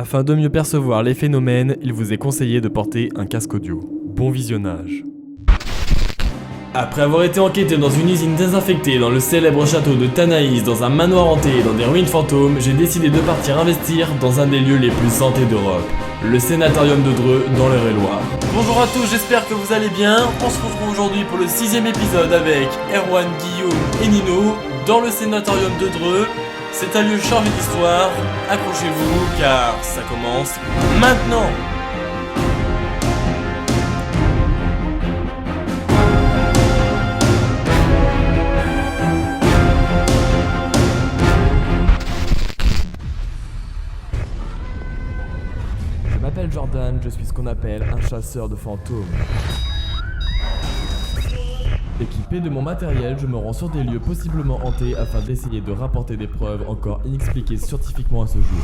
Afin de mieux percevoir les phénomènes, il vous est conseillé de porter un casque audio. Bon visionnage. Après avoir été enquêté dans une usine désinfectée dans le célèbre château de Tanaïs, dans un manoir hanté et dans des ruines fantômes, j'ai décidé de partir investir dans un des lieux les plus hantés d'Europe, le Sénatorium de Dreux dans l'Eure-et-Loir. Bonjour à tous, j'espère que vous allez bien. On se retrouve aujourd'hui pour le 6e épisode avec Erwan, Guillaume et Nino dans le Sénatorium de Dreux. C'est un lieu chargé d'histoire, accrochez-vous car ça commence maintenant. Je m'appelle Jordan, je suis ce qu'on appelle un chasseur de fantômes. Équipé de mon matériel, je me rends sur des lieux possiblement hantés afin d'essayer de rapporter des preuves encore inexpliquées scientifiquement à ce jour.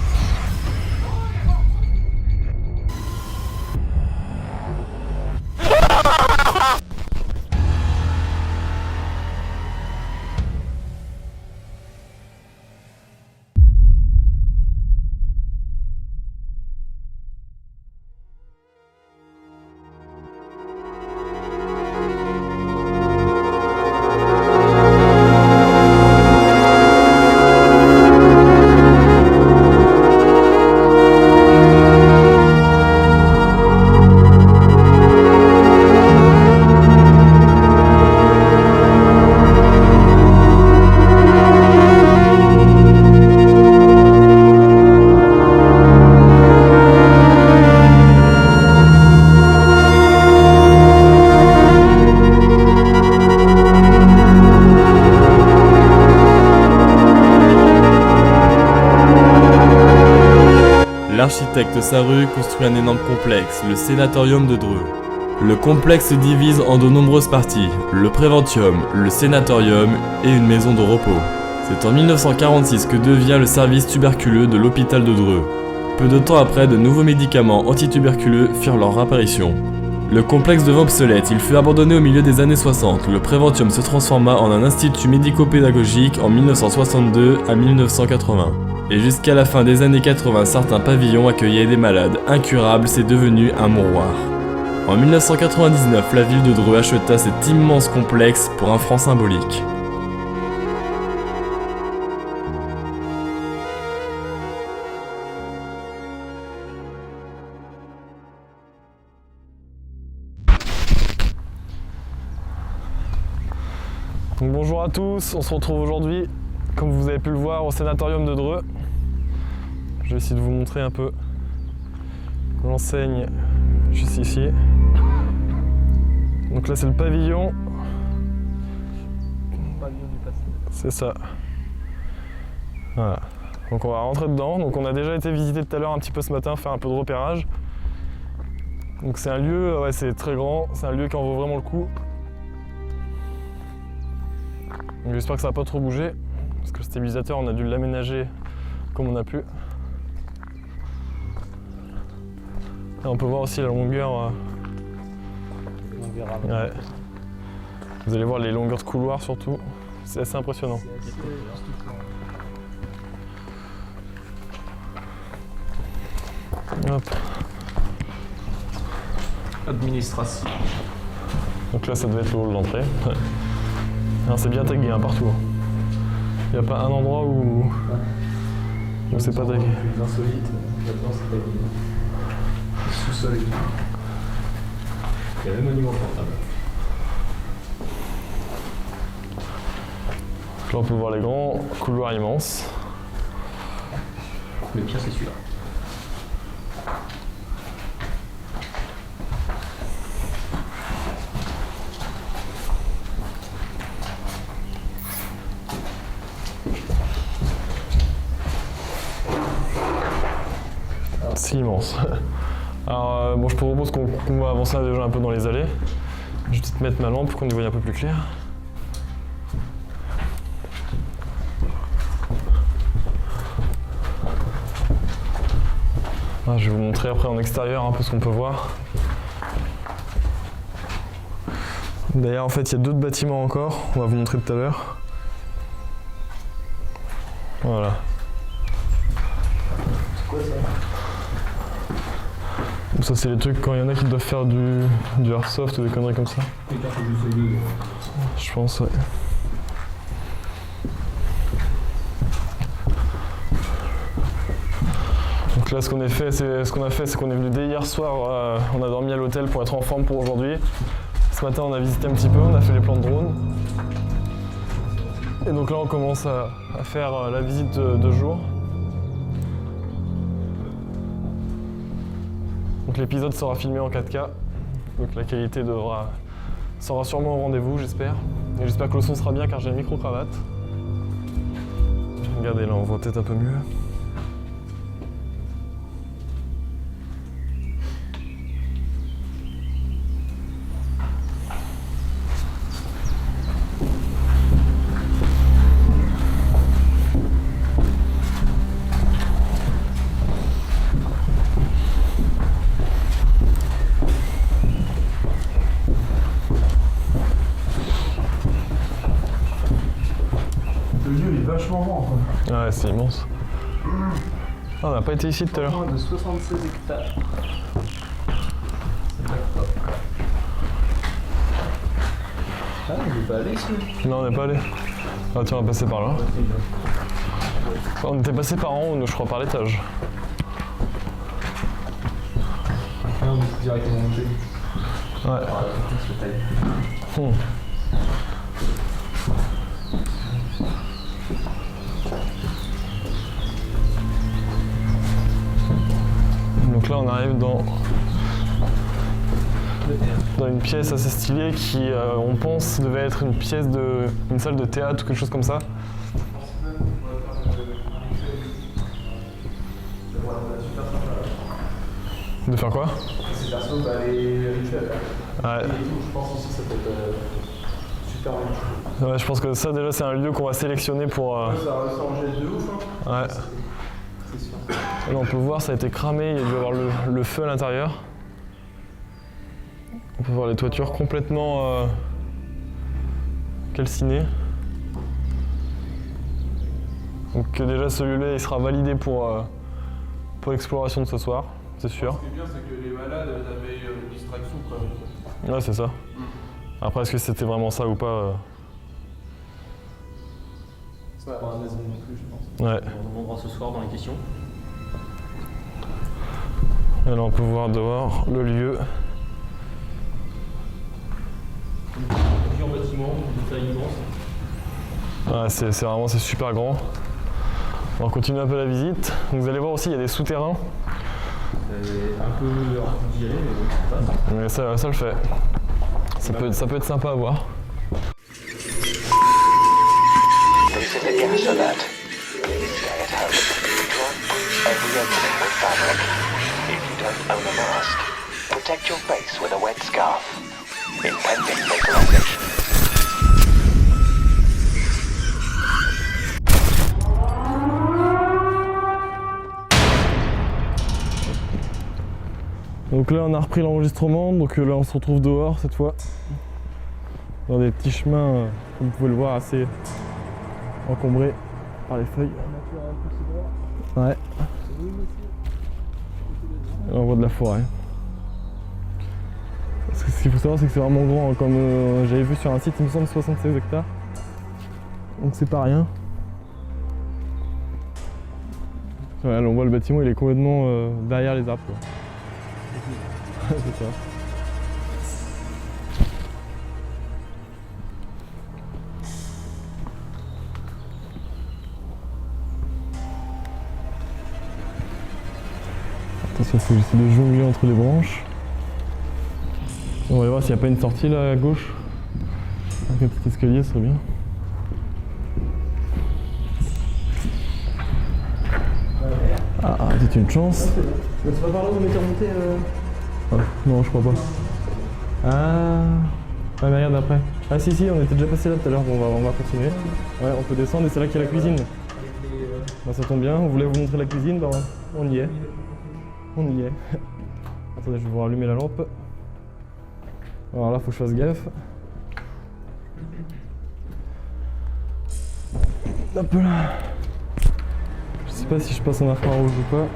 L'architecte Saru construit un énorme complexe, le Sénatorium de Dreux. Le complexe se divise en de nombreuses parties, le Préventium, le Sénatorium et une maison de repos. C'est en 1946 que devient le service tuberculeux de l'hôpital de Dreux. Peu de temps après, de nouveaux médicaments antituberculeux firent leur apparition. Le complexe devint obsolète, il fut abandonné au milieu des années 60. Le Préventium se transforma en un institut médico-pédagogique en 1962 à 1980. Et jusqu'à la fin des années 80, certains pavillons accueillaient des malades incurables, c'est devenu un mouroir. En 1999, la ville de Dreux acheta cet immense complexe pour un franc symbolique. Donc bonjour à tous, on se retrouve aujourd'hui, comme vous avez pu le voir, au Sénatorium de Dreux. Je vais essayer de vous montrer un peu l'enseigne juste ici. Donc là c'est le pavillon. C'est ça. Voilà. Donc on va rentrer dedans. Donc on a déjà été visiter tout à l'heure un petit peu ce matin, faire un peu de repérage. Donc c'est un lieu, ouais, c'est très grand, c'est un lieu qui en vaut vraiment le coup. J'espère que ça va pas trop bouger, parce que le stabilisateur on a dû l'aménager comme on a pu. Et on peut voir aussi la longueur. Ouais. Vous allez voir les longueurs de couloir surtout, c'est assez impressionnant. Hop. Administration. Donc là ça devait être le hall d'entrée. C'est bien tagué hein, partout. Il n'y a pas un endroit où c'est pas tagué. Les insolites, là-dedans c'est tagué. Le sous-sol et tout. Il y a même monument portable. Là on peut voir les grands couloirs immenses. Le pire c'est celui-là. C'est immense. Alors bon, je propose qu'on va avancer déjà un peu dans les allées. Je vais peut-être mettre ma lampe pour qu'on y voie un peu plus clair. Ah, je vais vous montrer après en extérieur un peu ce qu'on peut voir. D'ailleurs en fait il y a d'autres bâtiments encore, on va vous montrer tout à l'heure. Voilà. C'est quoi ça? Ça c'est les trucs quand il y en a qui doivent faire du airsoft ou des conneries comme ça. Les cartes du solide. Je pense, ouais. Donc là ce qu'on a fait c'est qu'on est venu dès hier soir, on a dormi à l'hôtel pour être en forme pour aujourd'hui. Ce matin on a visité un petit peu, on a fait les plans de drone. Et donc là on commence à faire la visite de jour. Donc l'épisode sera filmé en 4K, donc la qualité sera sûrement au rendez-vous, j'espère. Et j'espère que le son sera bien car j'ai une micro-cravate. Regardez là, on voit peut-être un peu mieux. Le lieu est vachement grand quoi. Ouais, c'est immense. Ah, on n'a pas été ici tout à l'heure. Moins de 76 hectares. Ah, on n'est pas allé ici. Non, on n'est pas allé. Ah tiens, on va passer par là. On était passé par en haut, je crois, par l'étage. Non, on est directement monté. Ouais. Donc là on arrive dans une pièce assez stylée qui on pense devait être une salle de théâtre ou quelque chose comme ça. De faire quoi? C'est perso, les rituels. Ouais. Et tout, je pense aussi que ça peut être super bien. Ouais, je pense que ça déjà c'est un lieu qu'on va sélectionner pour... Ça en jette de ouf hein. Ouais. C'est sûr. Et là on peut voir ça a été cramé, il y a dû avoir le feu à l'intérieur. On peut voir les toitures complètement calcinées. Donc déjà celui-là il sera validé pour l'exploration de ce soir, c'est sûr. Ce qui est bien c'est que les malades avaient une distraction quoi. Ouais c'est ça. Après est-ce que c'était vraiment ça ou pas C'est pas un maison non plus je pense. Ouais. On verra ce soir dans les questions. Et là on peut voir dehors le lieu. Plusieurs bâtiments, de taille immense. Ouais, c'est super grand. On va continuer un peu la visite. Donc, vous allez voir aussi il y a des souterrains. Un peu articulé, mais bon, ça passe. Mais ça le fait. Ça peut être sympa à voir. This is a gas alert. Please stay at home. Drop every opening with fabric. If you don't own a mask, protect your face with a wet scarf. Impending vaporization. Donc là on a repris l'enregistrement, donc là on se retrouve dehors cette fois. Dans des petits chemins, comme vous pouvez le voir, assez encombrés par les feuilles. Ouais. Et on voit de la forêt. Ce qu'il faut savoir c'est que c'est vraiment grand, comme j'avais vu sur un site, il me semble 76 hectares. Donc c'est pas rien. Ouais, là on voit le bâtiment, il est complètement derrière les arbres. Quoi. C'est ça. Attention, faut essayer de jongler entre les branches. On va aller voir s'il n'y a pas une sortie là à gauche. Avec un petit escalier, ce serait bien. Ah, c'est une chance. C'est pas par là où on était remonté Ah, non, je crois pas. Ah, ouais, mais regarde après. Ah, si, on était déjà passé là tout à l'heure. Bon, on va continuer. Ouais, on peut descendre et c'est là qu'il y a la cuisine. Bah, ça tombe bien. On voulait vous montrer la cuisine, bah, on y est. On y est. Attendez, je vais vous rallumer la lampe. Alors là, faut que je fasse gaffe. Hop là. Je sais pas si je passe en infrarouge ou pas.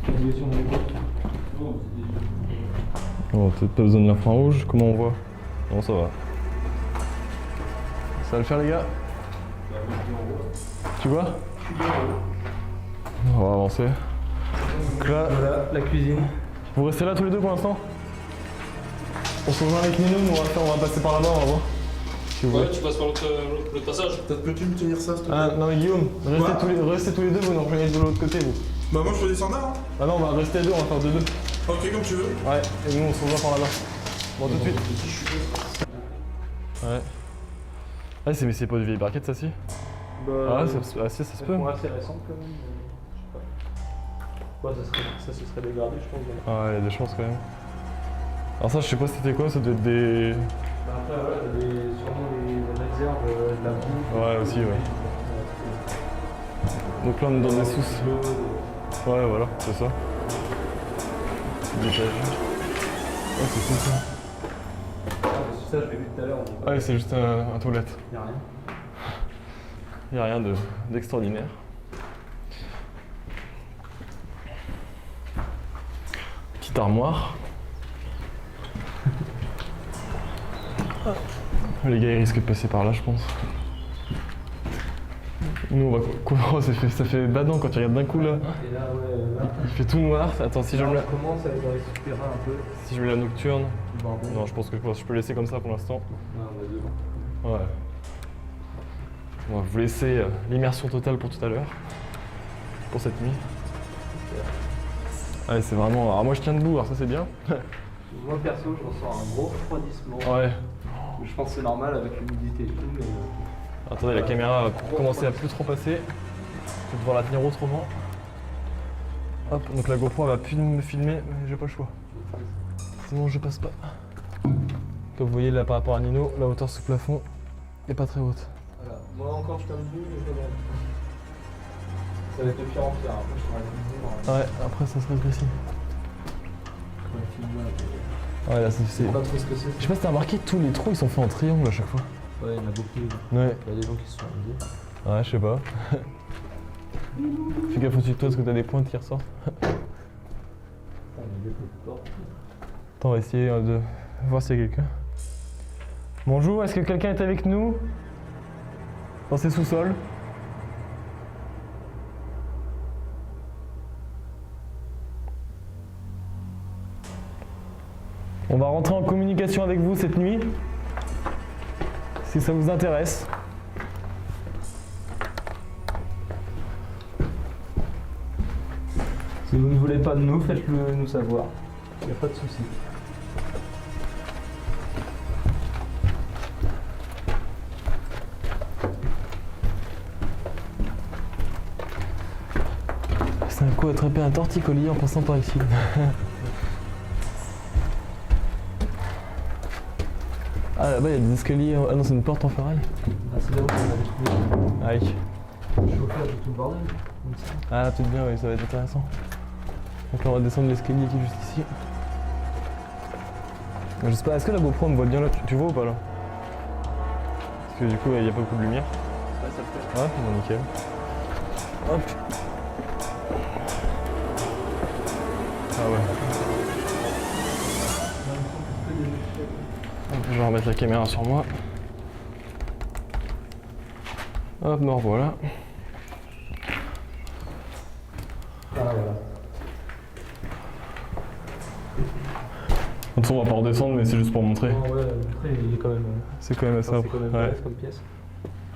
Navigation dans les boîtes. Oh, peut-être pas besoin de l'infrarouge, comment on voit? Non, ça va. Ça va le faire, les gars? Tu vois? On va avancer. Donc là, Voilà, la cuisine. vous restez là tous les deux pour l'instant? On se rejoint avec Nino, nous on va passer par là-bas, on va voir. Si vous voulez. Ouais, tu passes par l'autre passage. Peux-tu me tenir ça, s'il te plaît? Ah non mais Guillaume, restez tous les deux, vous nous rejoignez de l'autre côté vous. Bah moi je fais des standards, hein. Ah non, on va rester deux, on va faire deux. Ok, comme tu veux. Ouais, et nous on se rejoint par là-bas. Bon, tout de suite. Ouais. Ah, mais c'est pas de vieille barquette ça si? Ah, si, ça se peut. C'est assez récent quand même. Je sais pas. Ouais, ça se serait dégradé, je pense. Ah, il y a des chances quand même. Alors ça, je sais pas c'était quoi, ça doit être des... Bah après, ouais, sûrement les réserves de la bouffe. Ouais, aussi, ouais. Donc là, on est dans des sous. Ouais, voilà, c'est ça. Des étages. Ouais, c'est tout ça. Ça, je l'ai vu tout à l'heure. Ouais, c'est juste un toilette. Y'a rien. Il n'y a rien d'extraordinaire. Petite armoire. Les gars ils risquent de passer par là je pense. Nous on va... Oh, ça fait badant quand tu regardes d'un coup là. Et là, ouais, Il fait tout noir. Attends si je mets la... commence à être récupérer un peu. Si je mets la nocturne. Du bordel. Non je pense que je peux laisser comme ça pour l'instant. Ouais, on va devant. Ouais. On va vous laisser l'immersion totale pour tout à l'heure. Pour cette nuit. Ouais c'est vraiment... Alors moi je tiens debout alors ça c'est bien. Moi perso, je ressens un gros refroidissement. Ouais. Je pense que c'est normal avec l'humidité et tout, mais. Attendez, la caméra va commencer à plus trop passer. Je vais devoir la tenir autrement. Hop, donc la GoPro elle va plus me filmer, mais j'ai pas le choix. Sinon je passe pas. Comme vous voyez là par rapport à Nino, la hauteur sous plafond est pas très haute. Voilà. Moi encore je tiens debout, mais je vais. Ça va être de pire en pire. Après je pourrais Ouais, après ça se rétrécit. filmer. Ouais là c'est... Je sais pas trop ce que c'est. Je sais pas si t'as remarqué, tous les trous ils sont faits en triangle à chaque fois. Ouais, il y en a beaucoup. Ouais. Il y a des gens qui se sont amusés. Ouais, je sais pas. Fais gaffe au-dessus de toi parce que t'as des pointes qui ressortent. On a des petites portes. Attends, on va essayer de voir s'il y a quelqu'un. Bonjour, est-ce que quelqu'un est avec nous dans ces sous-sols? On va rentrer en communication avec vous cette nuit, si ça vous intéresse. Si vous ne voulez pas de nous, faites-le nous savoir. Il n'y a pas de souci. C'est un coup attraper un torticolis en passant par ici. Ah là-bas il y a des escaliers, ah non c'est une porte en ferraille. Ah, c'est là où on avait trouvé Aïe. le chauffeur de tout le bordel. Comme ça. Ah peut-être bien oui, ça va être intéressant. Donc là on va descendre l'escalier qui est juste ici. Je sais pas, est-ce que la GoPro me voit bien là? Tu vois ou pas là? Parce que du coup il n'y a pas beaucoup de lumière. Ouais, ça le fait. Ouais, bon nickel. Hop. Ah ouais. Hop, je vais remettre la caméra sur moi. Hop, me revoilà. Ah, voilà. De toute façon, on va pas redescendre, mais c'est juste pour montrer. Oh, ouais, après, il est quand même. C'est quand même assez C'est simple. quand même Ouais. balèze comme pièce.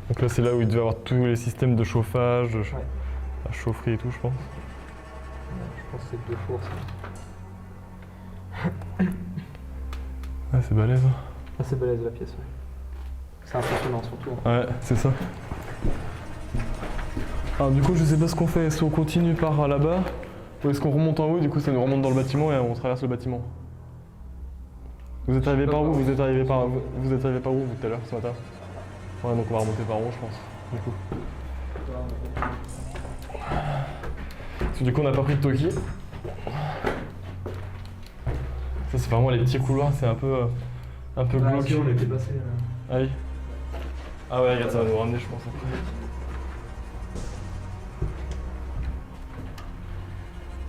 Donc là, c'est là où il devait y avoir tous les systèmes de chauffage, Ouais. la chaufferie et tout, je pense. Je pense que c'est 2 fours ça. Ouais, c'est balèze. Ah, c'est balèze la pièce, ouais. C'est impressionnant surtout. Ouais, c'est ça. Alors du coup, je sais pas ce qu'on fait. Est-ce qu'on continue par là-bas ou est-ce qu'on remonte en haut? Du coup, ça nous remonte dans le bâtiment et on traverse le bâtiment. Vous êtes arrivé par où? Vous êtes arrivé par où vous tout à l'heure, ce matin? Ouais, donc on va remonter par haut, je pense. Du coup. Parce que du coup, on n'a pas pris de Toki. Ça, c'est vraiment les petits couloirs, c'est un peu glauque. Si, on était passé. Ah oui. Ah ouais, regarde, ça va nous ramener, je pense.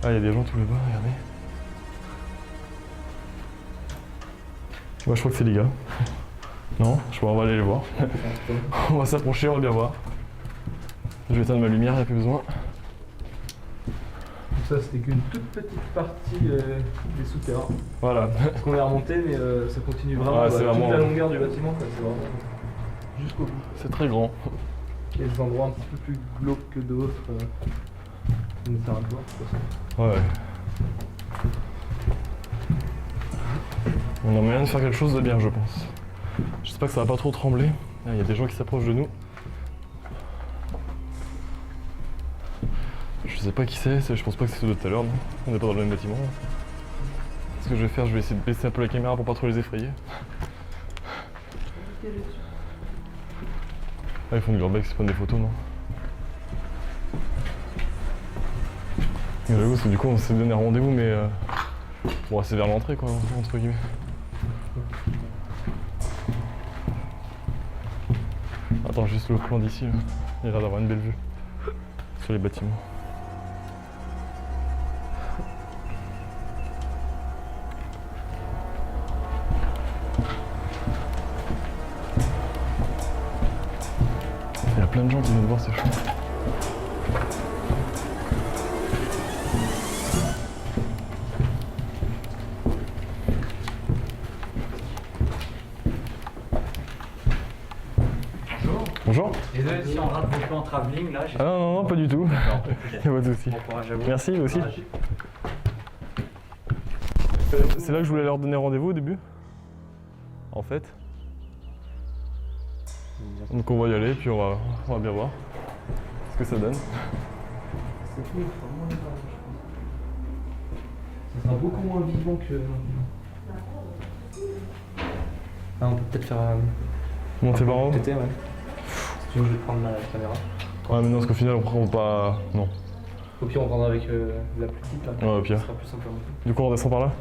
Après. Ah, il y a des gens tout là-bas, regardez. Moi je crois que c'est les gars. Non, je crois qu'on va aller les voir. On va s'approcher, on va bien voir. Je vais éteindre ma lumière, il n'y a plus besoin. Donc ça c'était qu'une toute petite partie des souterrains. Voilà. Parce qu'on est remonté mais ça continue vraiment c'est toute vraiment- la longueur du bâtiment, quoi. C'est vraiment jusqu'au bout. C'est très grand. Il y a des endroits un petit peu plus glauques que d'autres. On essaiera de voir de toute façon. Ouais. On a moyen de faire quelque chose de bien, je pense. J'espère que ça va pas trop trembler. Il y a des gens qui s'approchent de nous. Je sais pas qui c'est, je pense pas que c'est ceux de tout à l'heure, non. On n'est pas dans le même bâtiment. Ce que je vais faire, je vais essayer de baisser un peu la caméra pour pas trop les effrayer. Ah, ils font du urbex, ils prennent des photos, non? J'avoue, parce que du coup, on s'est donné un rendez-vous, mais bon, c'est vers l'entrée, quoi, entre guillemets. Attends, juste le plan d'ici, là. Il a l'air d'avoir une belle vue sur les bâtiments. Il y a plein de gens qui viennent voir, c'est chouette. Bonjour. Désolé si on rate vos plans travelling là. Ah non, pas du tout. Il n'y a pas de souci. Bon courage à vous. Merci, vous aussi. C'est là que je voulais leur donner rendez-vous au début. En fait. Donc on va y aller, puis on va bien voir ce que ça donne. C'est cool, vraiment les barres, je pense. Ça sera beaucoup moins vivant que. Ah, on peut peut-être faire Monter par en haut. TT, ouais. Si tu veux, je vais prendre la caméra. Ouais, mais non, parce qu'au final, on prend pas. Non. Au pire, on prendra avec la plus petite là. Ouais, au pire. Ça sera plus simple à monter. Du coup, on redescend par là.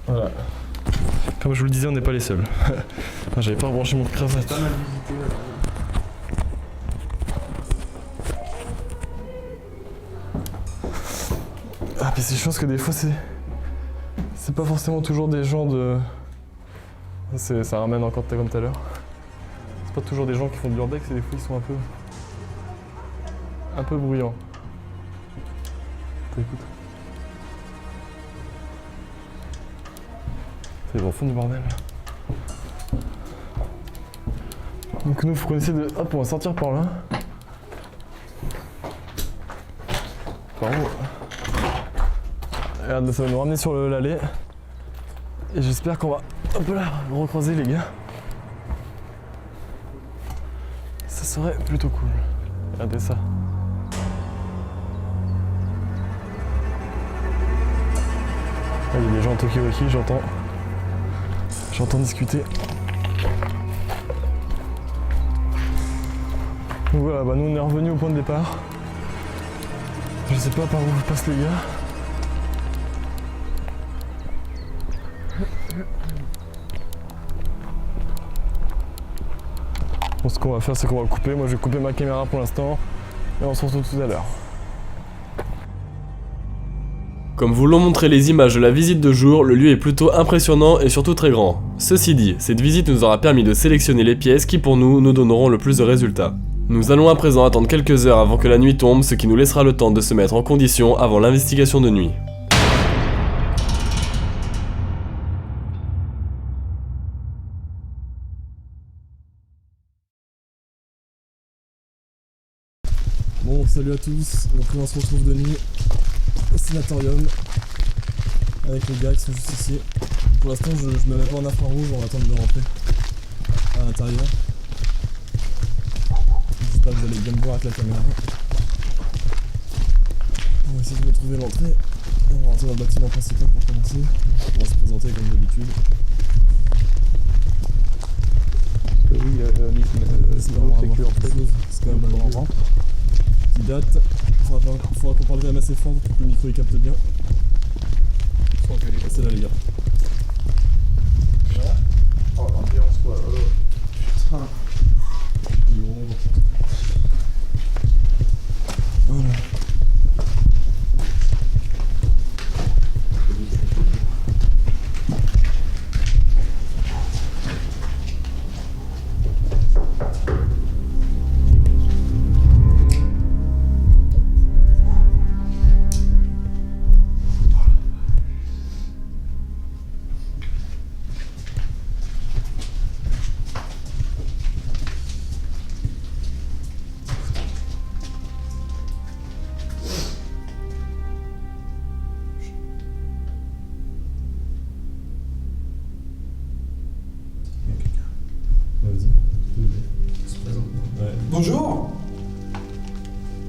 Voilà. Comme je vous le disais, on n'est pas les seuls. Enfin, j'avais pas rebranché mon cravate. Pas mal visité. Ah, puis c'est chiant parce que des fois, c'est pas forcément toujours des gens de. Ça ramène encore comme tout à l'heure. C'est pas toujours des gens qui font de l'urbex et des fois ils sont un peu bruyants. Écoute. C'est au fond du bordel. Donc nous, faut qu'on essaie de. Hop, on va sortir par là. Par où? Regarde, ça va nous ramener sur l'allée. Et j'espère qu'on va, hop là, recroiser les gars. Ça serait plutôt cool. Regardez ça. Ah, il y a des gens en talkie-walkie, j'entends discuter. Donc voilà, bah nous on est revenu au point de départ. Je sais pas par où passent les gars. Bon, ce qu'on va faire, c'est qu'on va couper. Moi, je vais couper ma caméra pour l'instant. Et on se retrouve tout à l'heure. Comme vous l'ont montré les images de la visite de jour, le lieu est plutôt impressionnant et surtout très grand. Ceci dit, cette visite nous aura permis de sélectionner les pièces qui pour nous donneront le plus de résultats. Nous allons à présent attendre quelques heures avant que la nuit tombe, ce qui nous laissera le temps de se mettre en condition avant l'investigation de nuit. Bon, salut à tous. Donc là, on se retrouve de nuit au sénatorium avec les gars qui sont juste ici. Pour l'instant, je me mets pas en infrarouge, on va attendre de rentrer à l'intérieur. J'espère que vous allez bien me voir avec la caméra. On va essayer de retrouver l'entrée. On va rentrer dans le bâtiment principal pour commencer. On va se présenter comme d'habitude. Oui, C'est quand même un lieu qui date. Faudra qu'on parle quand même assez fort pour que le micro il capte bien. C'est là les gars.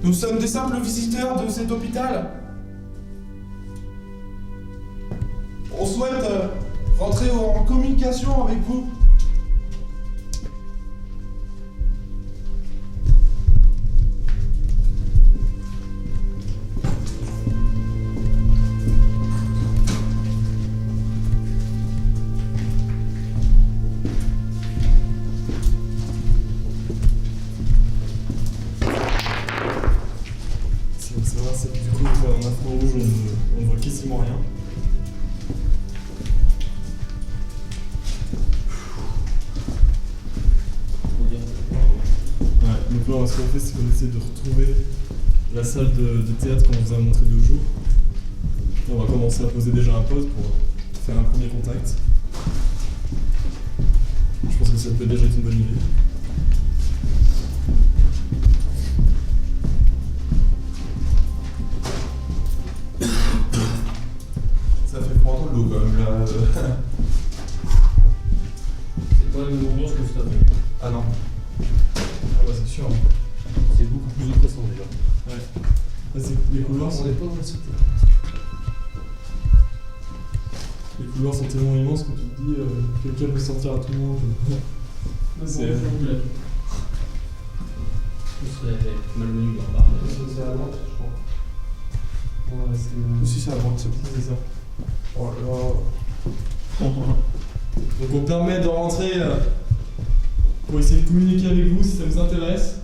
Nous sommes des simples visiteurs de cet hôpital. On souhaite rentrer en communication avec vous. Ça va, c'est du coup en infrarouge on ne voit quasiment rien. Ouais, donc là ce qu'on fait c'est qu'on essaie de retrouver la salle de théâtre qu'on vous a montré 2 jours. Et on va commencer à poser déjà un poste pour faire un premier contact. Je pense que ça peut déjà être une bonne idée. Ça fait froid dans l'eau quand même là. C'est pas la même ambiance que ça. Ah non. Ah bah c'est sûr. C'est beaucoup plus oppressant déjà. Ouais. Là, les couloirs sont... On n'est pas dans le secteur. Les couloirs sont tellement immenses que tu te dis quelqu'un peut sortir à tout moment. C'est... On serait malvenu barbare. C'est à droite, je crois. Ouais, c'est... Si, c'est à droite, C'est ça. Oh là là. Donc on permet de rentrer pour essayer de communiquer avec vous si ça vous intéresse.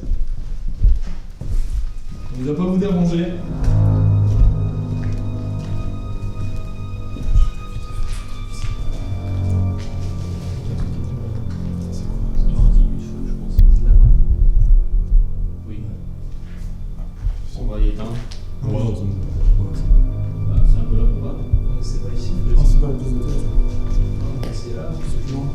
On ne va pas vous déranger. Oui. On va y éteindre. Ouais, non, Bah, c'est un peu là qu'on va. C'est pas ici. Ah, c'est pas le deuxième étage. C'est là, c'est plus loin.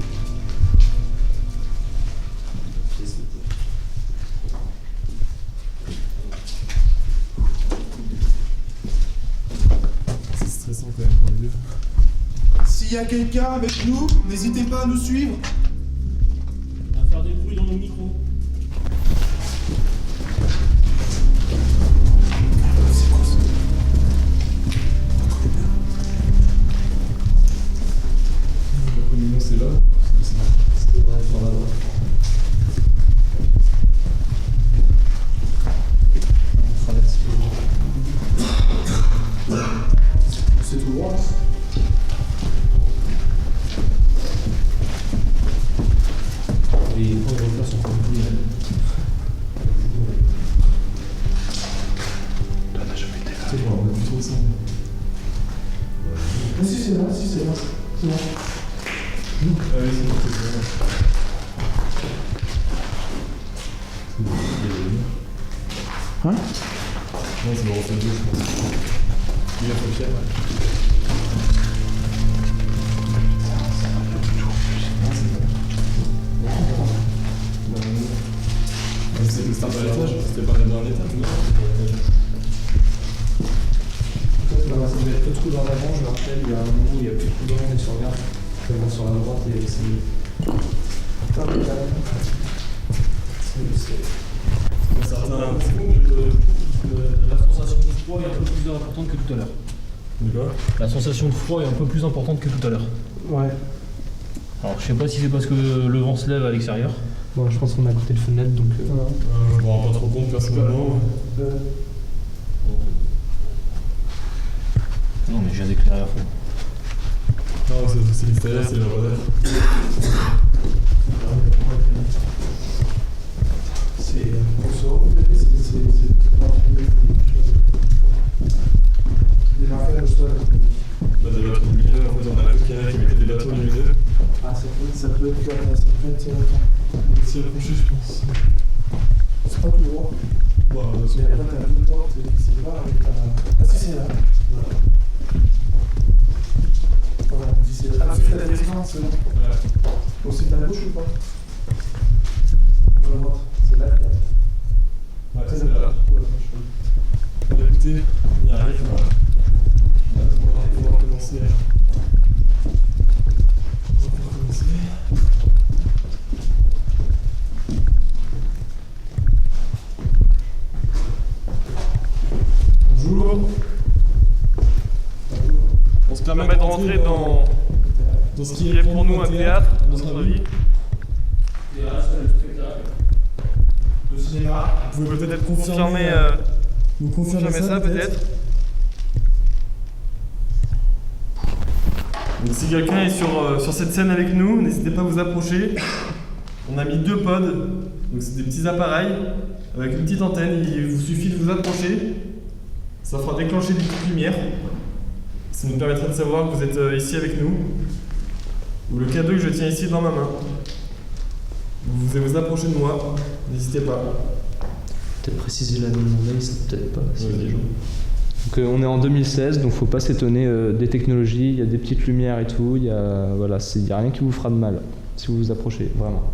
c'est stressant quand même pour les deux. S'il y a quelqu'un avec nous, n'hésitez pas à nous suivre. À faire des bruits dans nos micros. C'est quoi ça? Le premier nom c'est là. C'est vrai, sur la droite. On traverse C'est tout droit. les points de repère sont pas beaucoup les mêmes. C'est bon, on a plus trop ça. Ah si, c'est là, si, c'est là. C'est bon. Ah oui, c'est bon, c'est bon. Hein? Non, c'est le reflet de l'eau, je pense. Il a fait cher, ouais. C'était pas à l'étage, c'était pas dans l'étage, non? Non, ça devait être le trou dans l'avant, je me rappelle, il y a un moment où il n'y a plus de trou dans, et tu regardes, tu vas sur la droite et c'est... La sensation de froid est un peu plus importante que tout à l'heure. De quoi? La sensation de froid est un peu plus importante que tout à l'heure. Ouais. Alors je sais pas si c'est parce que le vent se lève à l'extérieur. Bon, je pense qu'on a côté de fenêtre, donc... Je m'en rends pas trop compte personnellement. Non mais j'ai d'éclairer à fond. Non, c'est l'extérieur, c'est le relais. C'est... On sort, c'est... Des rafales au sol. Bah, des bateaux lumineux, en fait, on a un carré qui mettait des bateaux lumineux. Ah, ça peut être là, ça peut être... On va s'y accrocher, je pense. C'est pas tout droit. Bon, de toute Mais façon, après, t'as deux portes, c'est là avec la... Ah si, c'est là. Voilà. Voilà, on dit c'est là. Ah, c'est la résidence, c'est là. ouais. Bon, c'est de la gauche ou pas? À droite. C'est là qu'il y a... Ouais, c'est là. Ouais, Bah, écoutez, on y arrive. Voilà. On va pouvoir commencer. On va pouvoir commencer. rentrer dans ce qui est pour nous un théâtre, à notre avis. Le cinéma. Vous pouvez peut-être confirmer ça peut-être. Donc si quelqu'un est sur cette scène avec nous, n'hésitez pas à vous approcher. On a mis 2 pods, donc c'est des petits appareils avec une petite antenne, il vous suffit de vous approcher. Ça fera déclencher des petites lumières. Ça nous permettra de savoir que vous êtes ici avec nous. Ou le cadeau que je tiens ici dans ma main. Vous allez vous approcher de moi, n'hésitez pas. Peut-être préciser la même veille, ça peut-être pas. Oui, des gens. Donc on est en 2016, donc faut pas s'étonner des technologies, il y a des petites lumières et tout, il y a rien qui vous fera de mal si vous vous approchez, vraiment.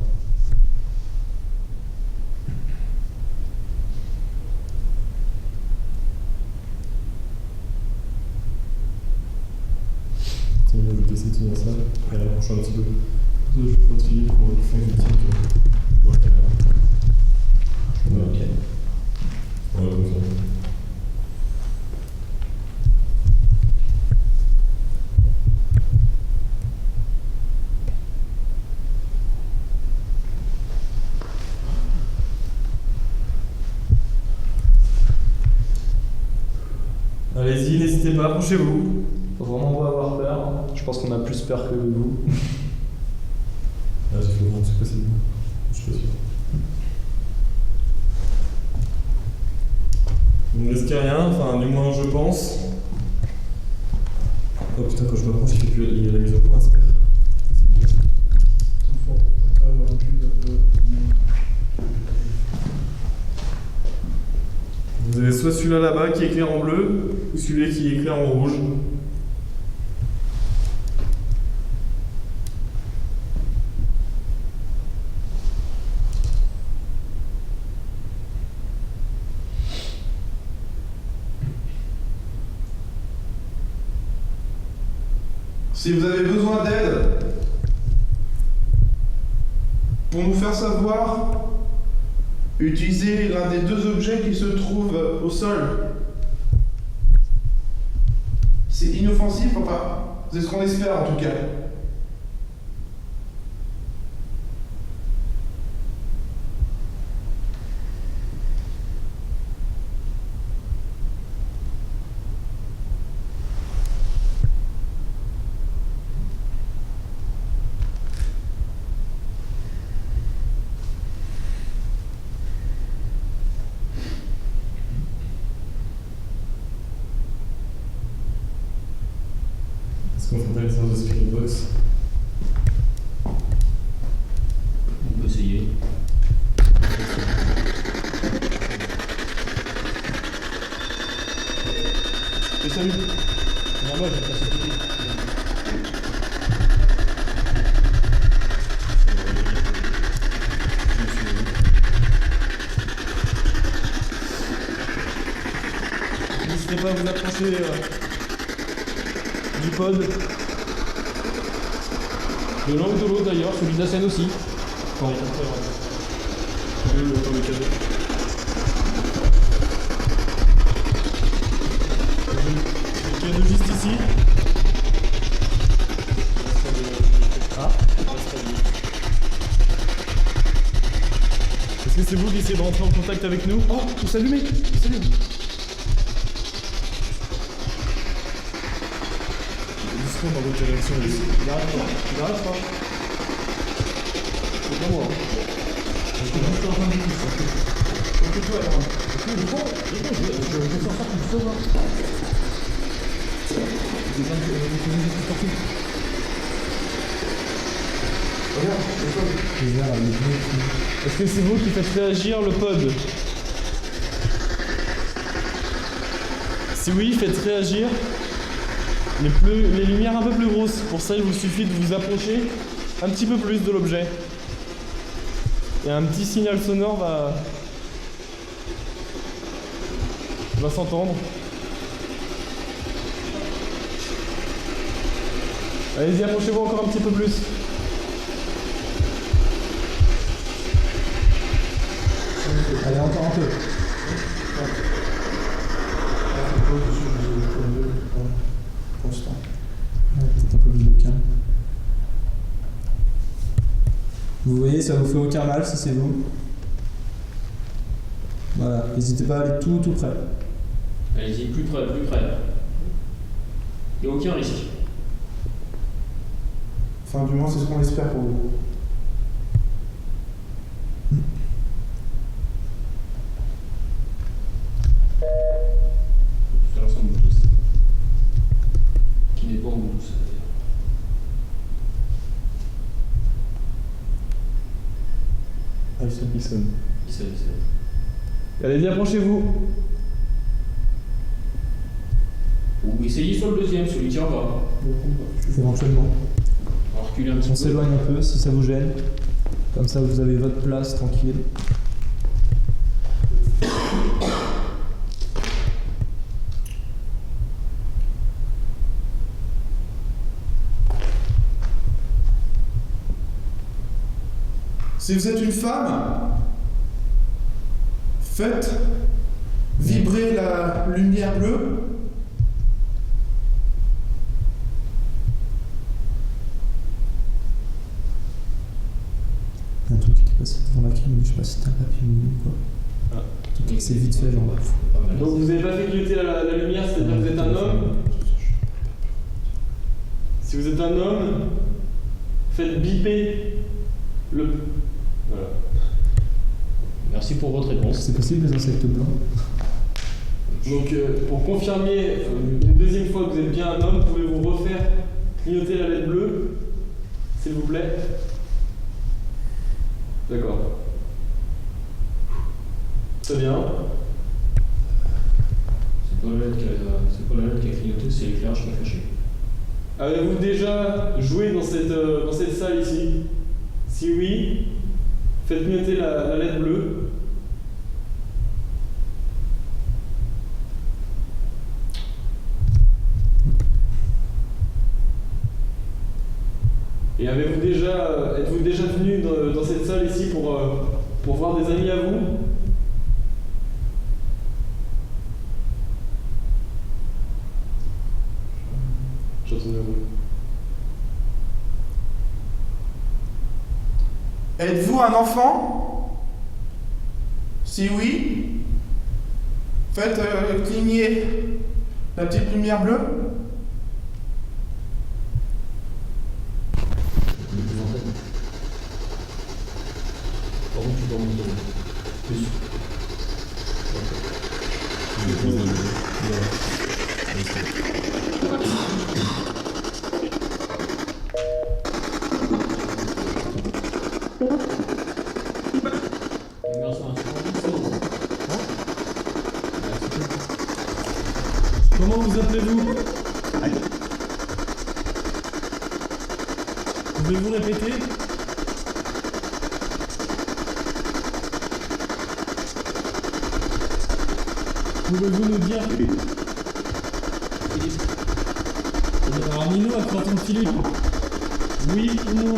On va essayer de tenir ça et rapprocher un petit peu. Je peux te filer pour faire une petite pour la caméra. Ok. On va comme ça. Allez-y, n'hésitez pas, approchez-vous. Faut vraiment pas avoir peur, je pense qu'on a plus peur que vous. Ah, j'ai fait le c'est possible. Je suis pas sûr. Il ne risque rien, enfin, du moins, je pense. Oh putain, quand je m'approche, il y a la mise au point à se faire. Vous avez soit celui-là là-bas qui éclaire en bleu, ou celui-là qui éclaire en rouge. Si vous avez besoin d'aide, pour nous faire savoir, utilisez l'un des 2 objets qui se trouvent au sol. C'est inoffensif, enfin, c'est ce qu'on espère en tout cas. Est-ce qu'on fait pas une séance de spirit box? On peut essayer. Et salut. Normal, je vais passer tout de suite. N'hésitez pas à vous approcher du pod. De l'un ou de l'autre d'ailleurs, celui de la scène aussi. Quand il est après, dans le cadeau. Le cadeau juste ici. Ah. Est-ce que c'est vous qui essayez de rentrer en contact avec nous? Oh, tout s'allumer. Salut. Dans votre direction ici. Il arrête pas. C'est pas moi. Je suis juste en train de dire ça. Occupe-toi alors. Je vais faire ça tout seul. Regarde, est-ce que c'est vous qui faites réagir le pod? Si oui, faites réagir. Les lumières un peu plus grosses, pour ça il vous suffit de vous approcher un petit peu plus de l'objet. Et un petit signal sonore va s'entendre. Allez-y, approchez-vous encore un petit peu plus. Allez, encore un peu. Constant. Vous voyez, ça vous fait aucun mal si c'est vous. Voilà, n'hésitez pas à aller tout près. Allez-y, plus près, plus près. Il n'y a aucun risque. Enfin, du moins, c'est ce qu'on espère pour vous. Ça ressemble à tous. Qui n'est pas en douce. Ah, il sonne. Il sonne. Allez-y, approchez-vous. Ou essayez sur le deuxième, celui qui en va. Éventuellement. On va reculer un petit On peu. s'éloigne un peu si ça vous gêne. Comme ça, vous avez votre place tranquille. Si vous êtes une femme, faites vibrer la lumière bleue. Il y a un truc qui est passé devant la clim, mais je sais pas si c'était un papier ou quoi. Ah. C'est vite fait, genre. Pas mal. Donc vous n'avez pas fait clignoter la lumière, c'est-à-dire que vous êtes un homme. Si vous êtes un homme, faites biper le... Voilà. Merci pour votre réponse. C'est possible les insectes blancs? Donc pour confirmer une deuxième fois que vous êtes bien un homme, pouvez-vous refaire clignoter la LED bleue, s'il vous plaît? D'accord. Très bien. C'est pas la lettre qui a clignoté, c'est l'éclairage qui a flashé. Avez-vous déjà joué dans cette salle ici? Si oui, faites clignoter la LED bleue. Et êtes-vous déjà venu dans cette salle ici pour voir des amis à vous? J'entendais oui. Êtes-vous un enfant? Si oui, faites cligner la petite lumière bleue. Par contre, tu dois monter. Plus. Comment vous appelez-vous? Pouvez-vous répéter? Pouvez-vous nous dire? Alors Nino a cru entendre Philippe. Oui ou non?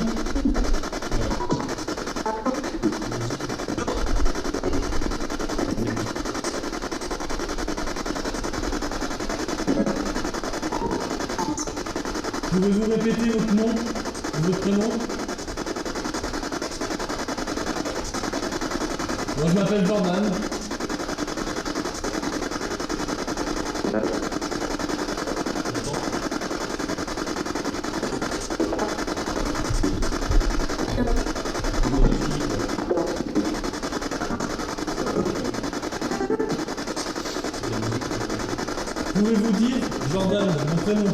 Pouvez-vous répéter votre nom, votre prénom? Moi je m'appelle Jordan. Pouvez-vous dire Jordan, mon prénom?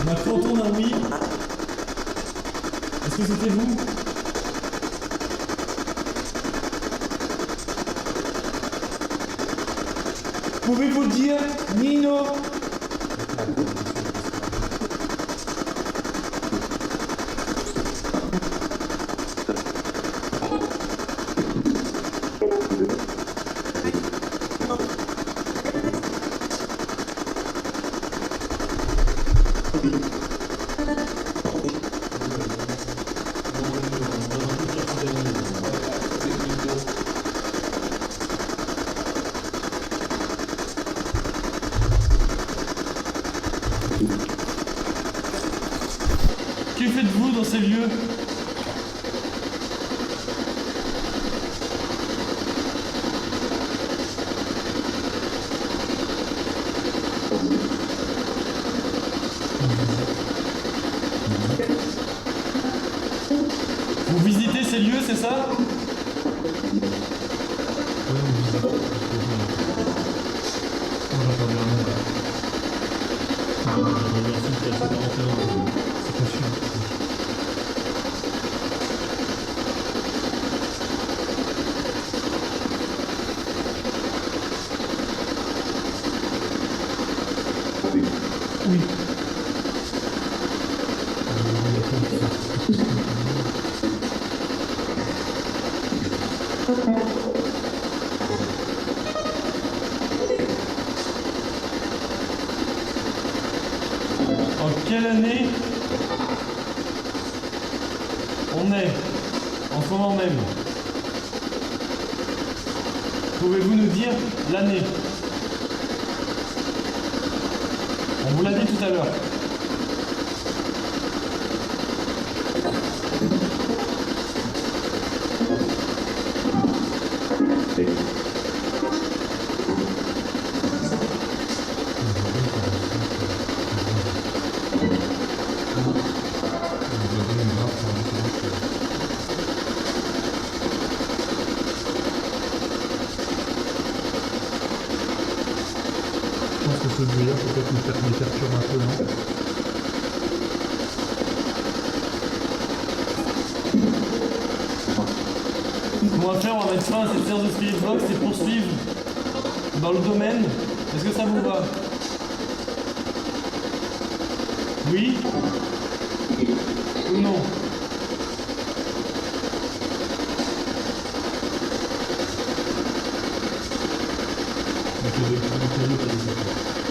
On a cru entendre un oui. Est-ce que c'était vous? Pouvez-vous dire Nino? Que faites-vous dans ces lieux? Vous visitez ces lieux, c'est ça? Oui. En quelle année on est en ce moment même? Pouvez-vous nous dire l'année? On vous l'a dit tout à l'heure. Je pense que ce brouillard peut-être nous perturbe un peu, non? Ce qu'on va faire, on va mettre fin à cette séance de Spirit Box et poursuivre dans le domaine. Est-ce que ça vous va? Oui? Ou non?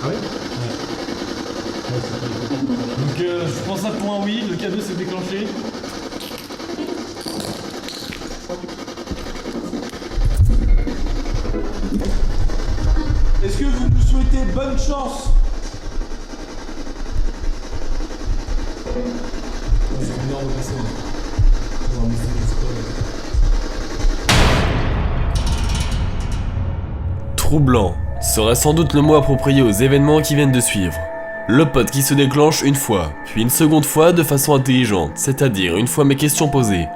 Ah ouais? Donc je prends ça pour un oui, le cadeau s'est déclenché. Est-ce que vous nous souhaitez bonne chance? Troublant serait sans doute le mot approprié aux événements qui viennent de suivre. Le pote qui se déclenche une fois, puis une seconde fois de façon intelligente, c'est-à-dire une fois mes questions posées.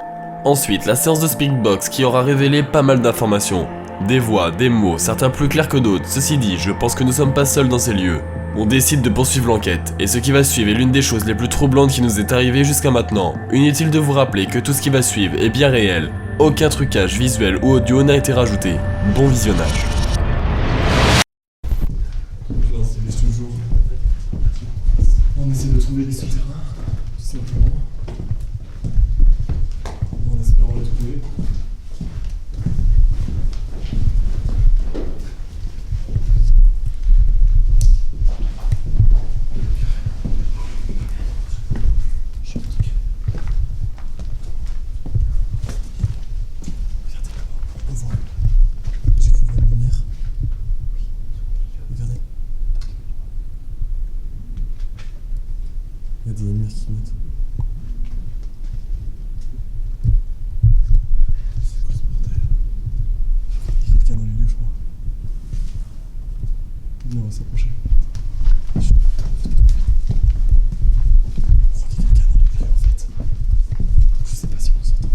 Ensuite, la séance de Spiritbox qui aura révélé pas mal d'informations. Des voix, des mots, certains plus clairs que d'autres. Ceci dit, je pense que nous sommes pas seuls dans ces lieux. On décide de poursuivre l'enquête, et ce qui va suivre est l'une des choses les plus troublantes qui nous est arrivée jusqu'à maintenant. Inutile de vous rappeler que tout ce qui va suivre est bien réel. Aucun trucage visuel ou audio n'a été rajouté. Bon visionnage. On essaie de trouver les souterrains, tout simplement. En espérant les trouver. Il y a des lumières qui mettent. C'est quoi ce bordel? Il y a quelqu'un dans les lieux, je crois. Viens, on va s'approcher. Je crois qu'il y a quelqu'un dans les lieux, en fait. Je sais pas si on nous entend.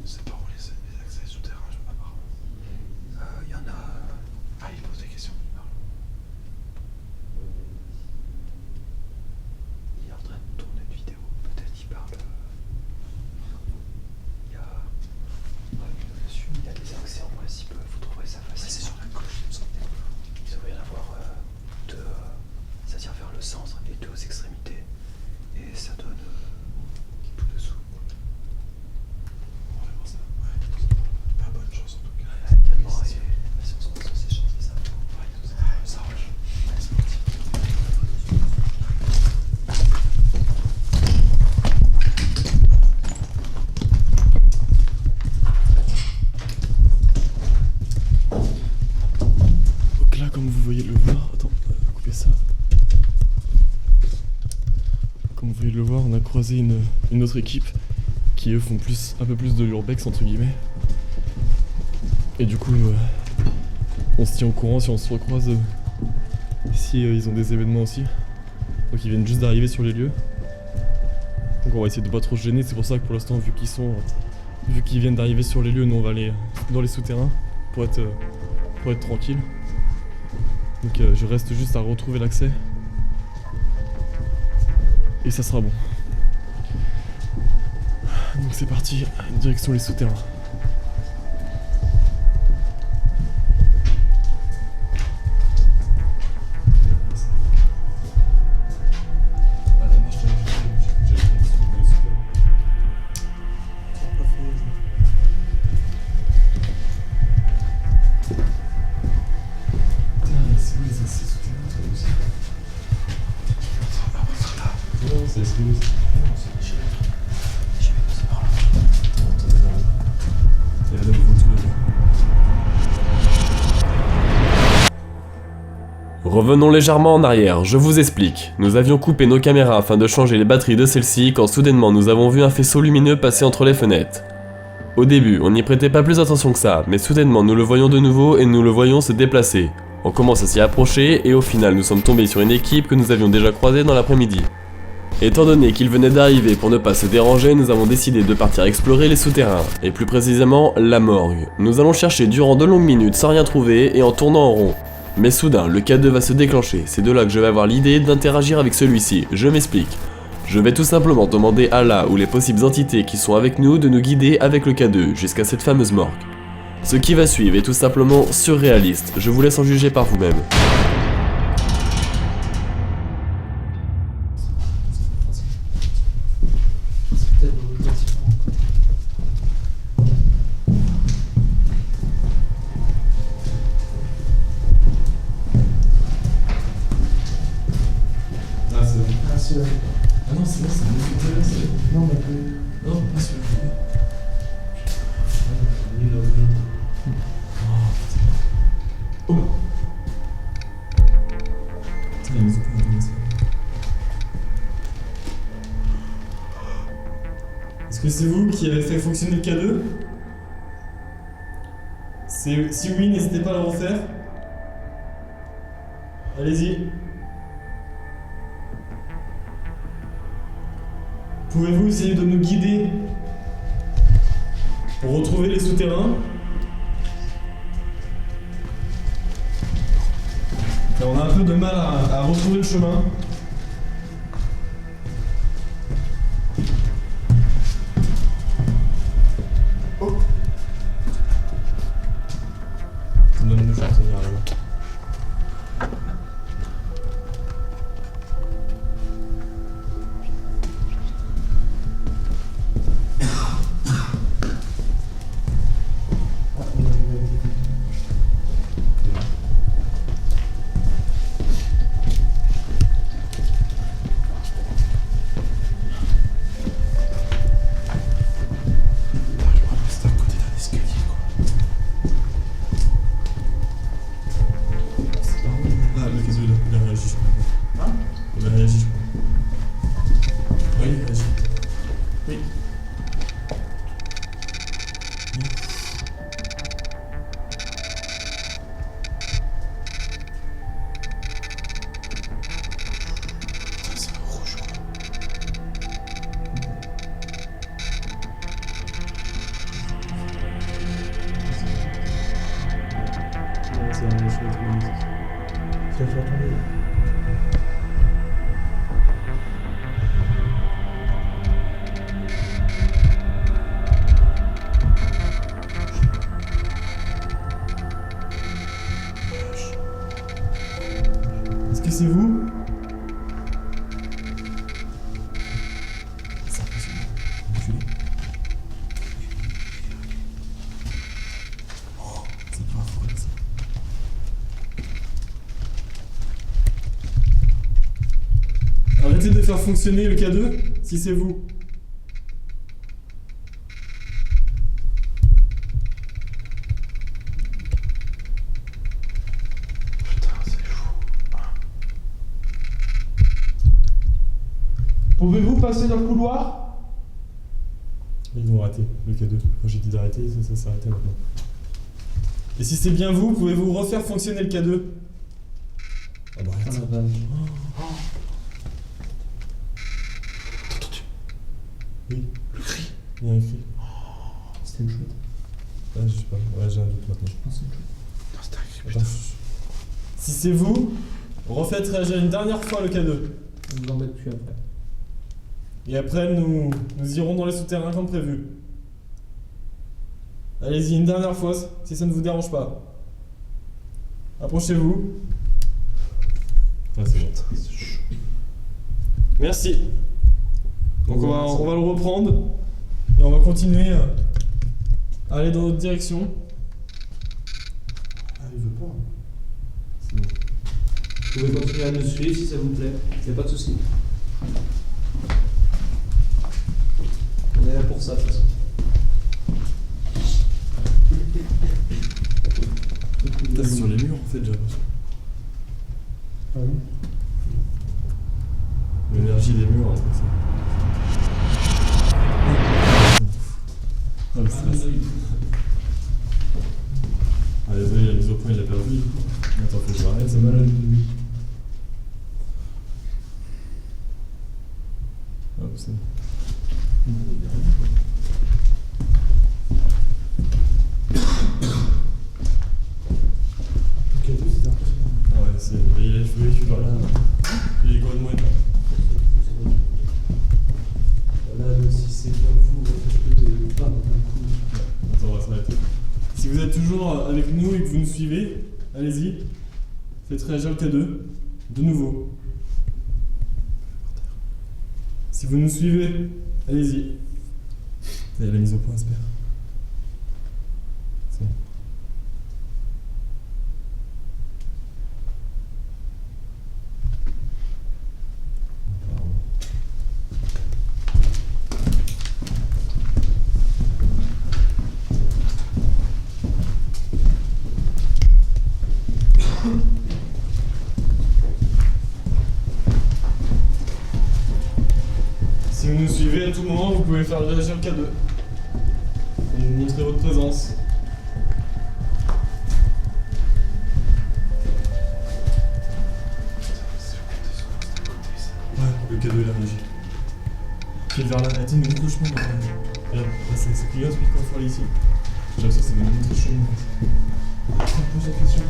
C'est par où les accès souterrains, apparemment. Il y en a. Ah, il pose des questions. Il parle. Il est en train de tourner une vidéo. Peut-être qu'il parle. Il y a. Dessus, il y a des accès en principe. Vous trouverez ça facile. C'est sur la gauche, il me semble. Il devrait y en avoir deux. Ça tire vers le centre et deux aux extrémités. Et ça donne. Tout dessous. On va voir ça. Ouais, pas bonne chance en tout cas. Également, et si on se pose ces chances, c'est ça. Ça roche. C'est parti. Donc là, comme vous voyez le voir, attends, couper ça. Comme vous voyez le voir, on a croisé une autre équipe qui eux font un peu plus de l'urbex entre guillemets. Et du coup, on se tient au courant si on se recroise, si ils ont des événements aussi. Donc ils viennent juste d'arriver sur les lieux. Donc on va essayer de pas trop se gêner. C'est pour ça que pour l'instant, vu qu'ils viennent d'arriver sur les lieux, nous on va aller dans les souterrains pour être tranquille. Donc je reste juste à retrouver l'accès. Et ça sera bon. Donc c'est parti, direction les souterrains. Revenons légèrement en arrière, je vous explique. Nous avions coupé nos caméras afin de changer les batteries de celles-ci quand soudainement nous avons vu un faisceau lumineux passer entre les fenêtres. Au début, on n'y prêtait pas plus attention que ça, mais soudainement nous le voyons de nouveau et nous le voyons se déplacer. On commence à s'y approcher et au final nous sommes tombés sur une équipe que nous avions déjà croisée dans l'après-midi. Étant donné qu'ils venaient d'arriver pour ne pas se déranger, nous avons décidé de partir explorer les souterrains, et plus précisément la morgue. Nous allons chercher durant de longues minutes sans rien trouver et en tournant en rond. Mais soudain, le K2 va se déclencher, c'est de là que je vais avoir l'idée d'interagir avec celui-ci, je m'explique. Je vais tout simplement demander à la ou les possibles entités qui sont avec nous de nous guider avec le K2 jusqu'à cette fameuse morgue. Ce qui va suivre est tout simplement surréaliste, je vous laisse en juger par vous-même. Ah non, c'est bon, c'est bon. Non, mais non, pas celui-là. Oh. Putain, la maison peut commencer. Est-ce que c'est vous qui avez fait fonctionner le K2 ? Si oui, n'hésitez pas à le refaire. Allez-y. Pouvez-vous essayer de nous guider pour retrouver les souterrains ? Et on a un peu de mal à retrouver le chemin. Oh. Donne-nous chance, on y arrive. qu'à faire tomber. Est-ce que c'est vous? Arrêtez de faire fonctionner le K2 si c'est vous. Pouvez-vous passer dans le couloir? Ils vont arrêter le K2. Quand j'ai dit d'arrêter, ça s'est arrêté maintenant. Et si c'est bien vous, pouvez-vous refaire fonctionner le K2? Ah bah arrête. Oui. Le cri. Il y a un cri. C'était une chouette. Ah, je sais pas. Ouais, j'ai un doute maintenant. Non, c'est une chouette. Non, c'était un cri, putain. Attends. Si c'est vous, refaites réagir une dernière fois le K2. On vous embête plus après. Et après, nous irons dans les souterrains comme prévu. Allez-y, une dernière fois, si ça ne vous dérange pas. Approchez-vous. Ah, c'est bon. Merci. Donc on va le reprendre. Et on va continuer à aller dans notre direction. Ah, il veut pas. C'est bon. Vous pouvez continuer à nous suivre si ça vous plaît, c'est pas de soucis. On est là pour ça, de toute façon. C'est sur les murs en fait, j'ai l'impression. Ah oui. L'énergie des murs, c'est ça. Ah, le stress. Ah, désolé, la mise au point, il a perdu. Attends, faut que je m'arrête, c'est malade. Hop, c'est bon. Ok, c'est impressionnant. Ah ouais, c'est. Il a les cheveux, tu vois là. Il est complètement éteint. Là, si c'est bien vous, faites pas d'un coup. Attends, on va s'arrêter. Si vous êtes toujours avec nous et que vous nous suivez, allez-y. Faites réagir le K2. De nouveau. Si vous nous suivez, allez-y. Vous avez la mise au point, j'espère. C'est bon. Si vous nous suivez à tout moment, vous pouvez faire réagir le K2. Pour nous montrer votre présence. Ouais, le K2 il a réagi. Pied vers là, attends, il nous montre le chemin. Regarde, là, c'est clignote, puis quand il faut aller ici. J'ai l'impression que c'est nous montrer le chemin. Pose la question.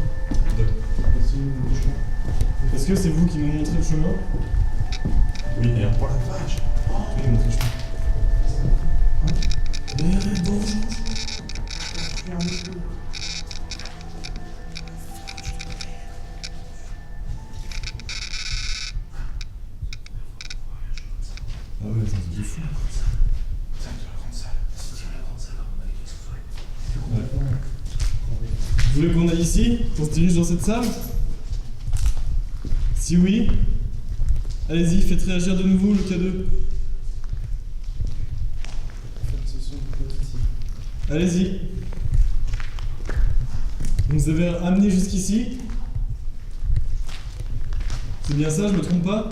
Est-ce que c'est vous qui nous montrez le chemin? Oui, et Oh la vache. oui, nous montrez le chemin. Mais bon, ah ouais, c'est du fou. Ouais. Vous voulez qu'on aille ici? Qu'on se dirige dans cette salle? Si oui, allez-y, faites réagir de nouveau le K2. Allez-y. Vous nous avez amené jusqu'ici. C'est bien ça, je me trompe pas?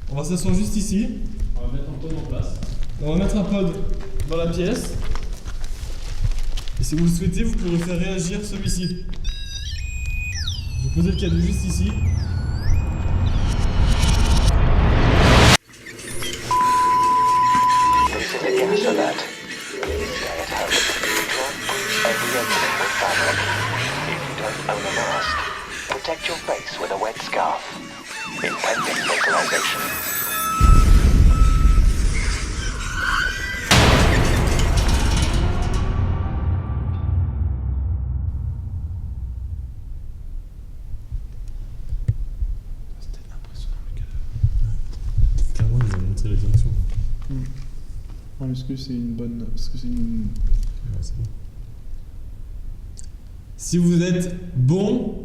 On va s'asseoir juste ici. On va mettre un pod en place. On va mettre un pod dans la pièce. Et si vous le souhaitez, vous pourrez faire réagir celui-ci. Vous posez le K2 juste ici. This is a gas alert. Stay at home. Drop every opening with fabric. If you don't own a mask, Protect your face with a wet scarf. Impending vaporization. C'était impressionnant le cadavre. Clairement, ils ont montré la direction. Est-ce que c'est une bonne. Est-ce que c'est une. Ouais, c'est bon. Si vous êtes bon,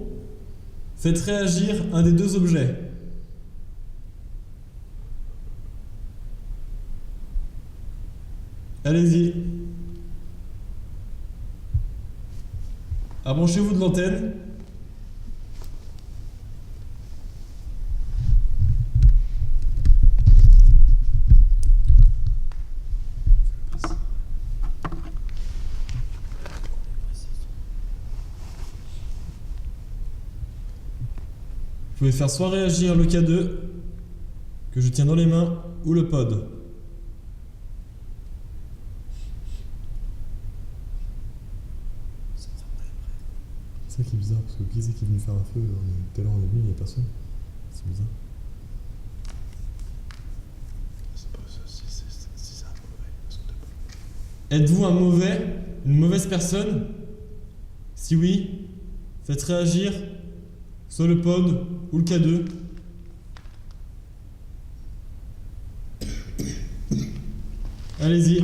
faites réagir un des deux objets. Allez-y. Approchez-vous de l'antenne. Vous pouvez faire soit réagir le K2 que je tiens dans les mains ou le pod. C'est ça qui est bizarre parce que qui c'est qui est venu faire un feu tout à l'heure on a vu, il n'y a personne. C'est bizarre. C'est pas ça, c'est un mauvais. Parce qu'on t'a pas. Êtes-vous un mauvais, une mauvaise personne? Si oui, faites réagir soit le pod ou le K2. Allez-y.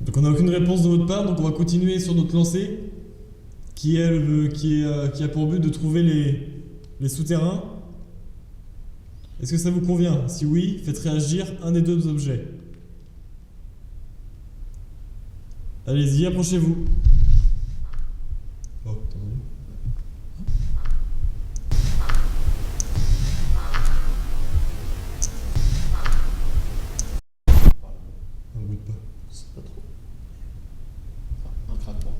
Donc on n'a aucune réponse de votre part, donc on va continuer sur notre lancée, qui a pour but de trouver les souterrains. Est-ce que ça vous convient? Si oui, faites réagir un des deux objets. Allez-y, approchez-vous. Oh, attendez. Un bruit de pas. C'est pas trop. Un craquement.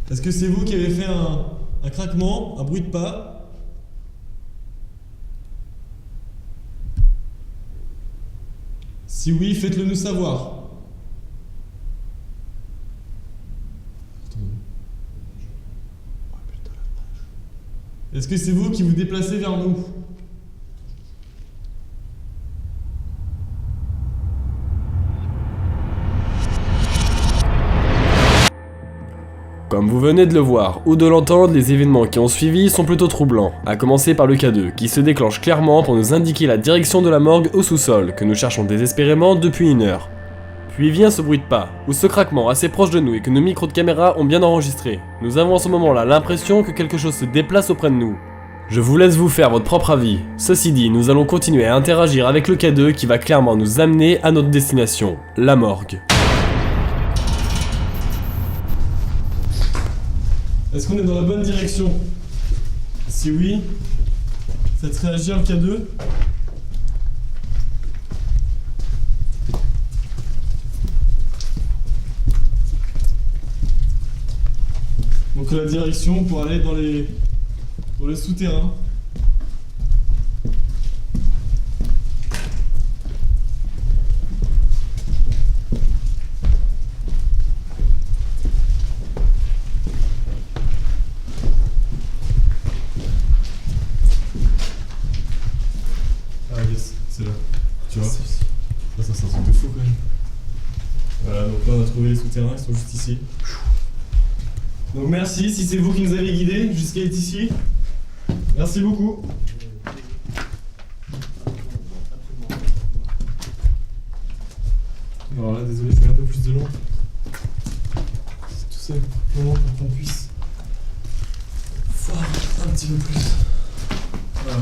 Est-ce que c'est vous qui avez fait un craquement, un bruit de pas? Si oui, faites-le nous savoir. Est-ce que c'est vous qui vous déplacez vers nous? Comme vous venez de le voir ou de l'entendre, les événements qui ont suivi sont plutôt troublants, à commencer par le K2, qui se déclenche clairement pour nous indiquer la direction de la morgue au sous-sol, que nous cherchons désespérément depuis 1 heure. Puis vient ce bruit de pas, ou ce craquement assez proche de nous et que nos micros de caméra ont bien enregistré. Nous avons en ce moment-là l'impression que quelque chose se déplace auprès de nous. Je vous laisse vous faire votre propre avis. Ceci dit, nous allons continuer à interagir avec le K2 qui va clairement nous amener à notre destination, la morgue. Est-ce qu'on est dans la bonne direction? Si oui, faites réagir le K2. Donc la direction pour aller dans les souterrains. Ah yes, c'est là. Tu vois? Ça sent un truc de fou quand même. Voilà, donc là on a trouvé les souterrains, ils sont juste ici. Donc merci, si c'est vous qui nous avez guidés jusqu'à être ici. Merci beaucoup. Alors là, désolé, je mets un peu plus de long. C'est tout simplement pour qu'on puisse voir un petit peu plus. Voilà.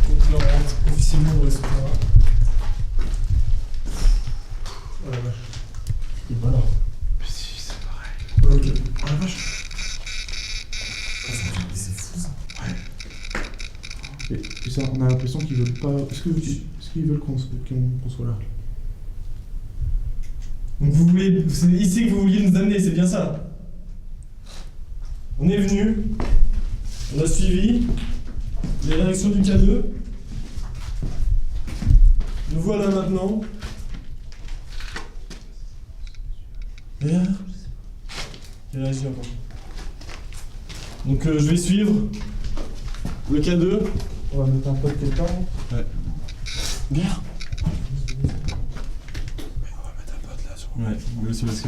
Donc là, on rentre officiellement dans les souterrains. Oh la vache. Il est pas là. Si, c'est pareil. Ok. Oh la vache. C'est fou ça. Ouais. Et ça, on a l'impression qu'ils veulent pas. Est-ce qu'ils veulent qu'on soit là? Donc vous voulez, c'est ici que vous vouliez nous amener, c'est bien ça? On est venu, on a suivi les réactions du K2. Nous voilà maintenant. Derrière. Il réagit encore. Donc je vais suivre le K2. On va mettre un peu de quelqu'un. Ouais. Bien. On va mettre un pote là sur. Ouais, mais aussi parce que.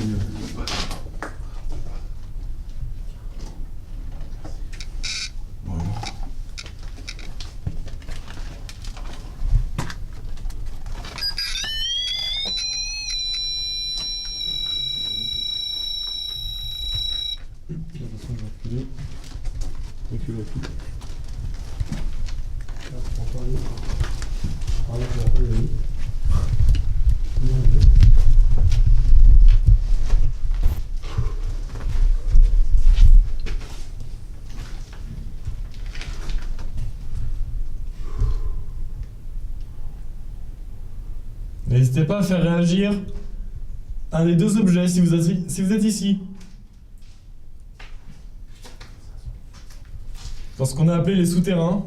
N'hésitez pas à faire réagir un des deux objets si vous êtes ici. Dans ce qu'on a appelé les souterrains.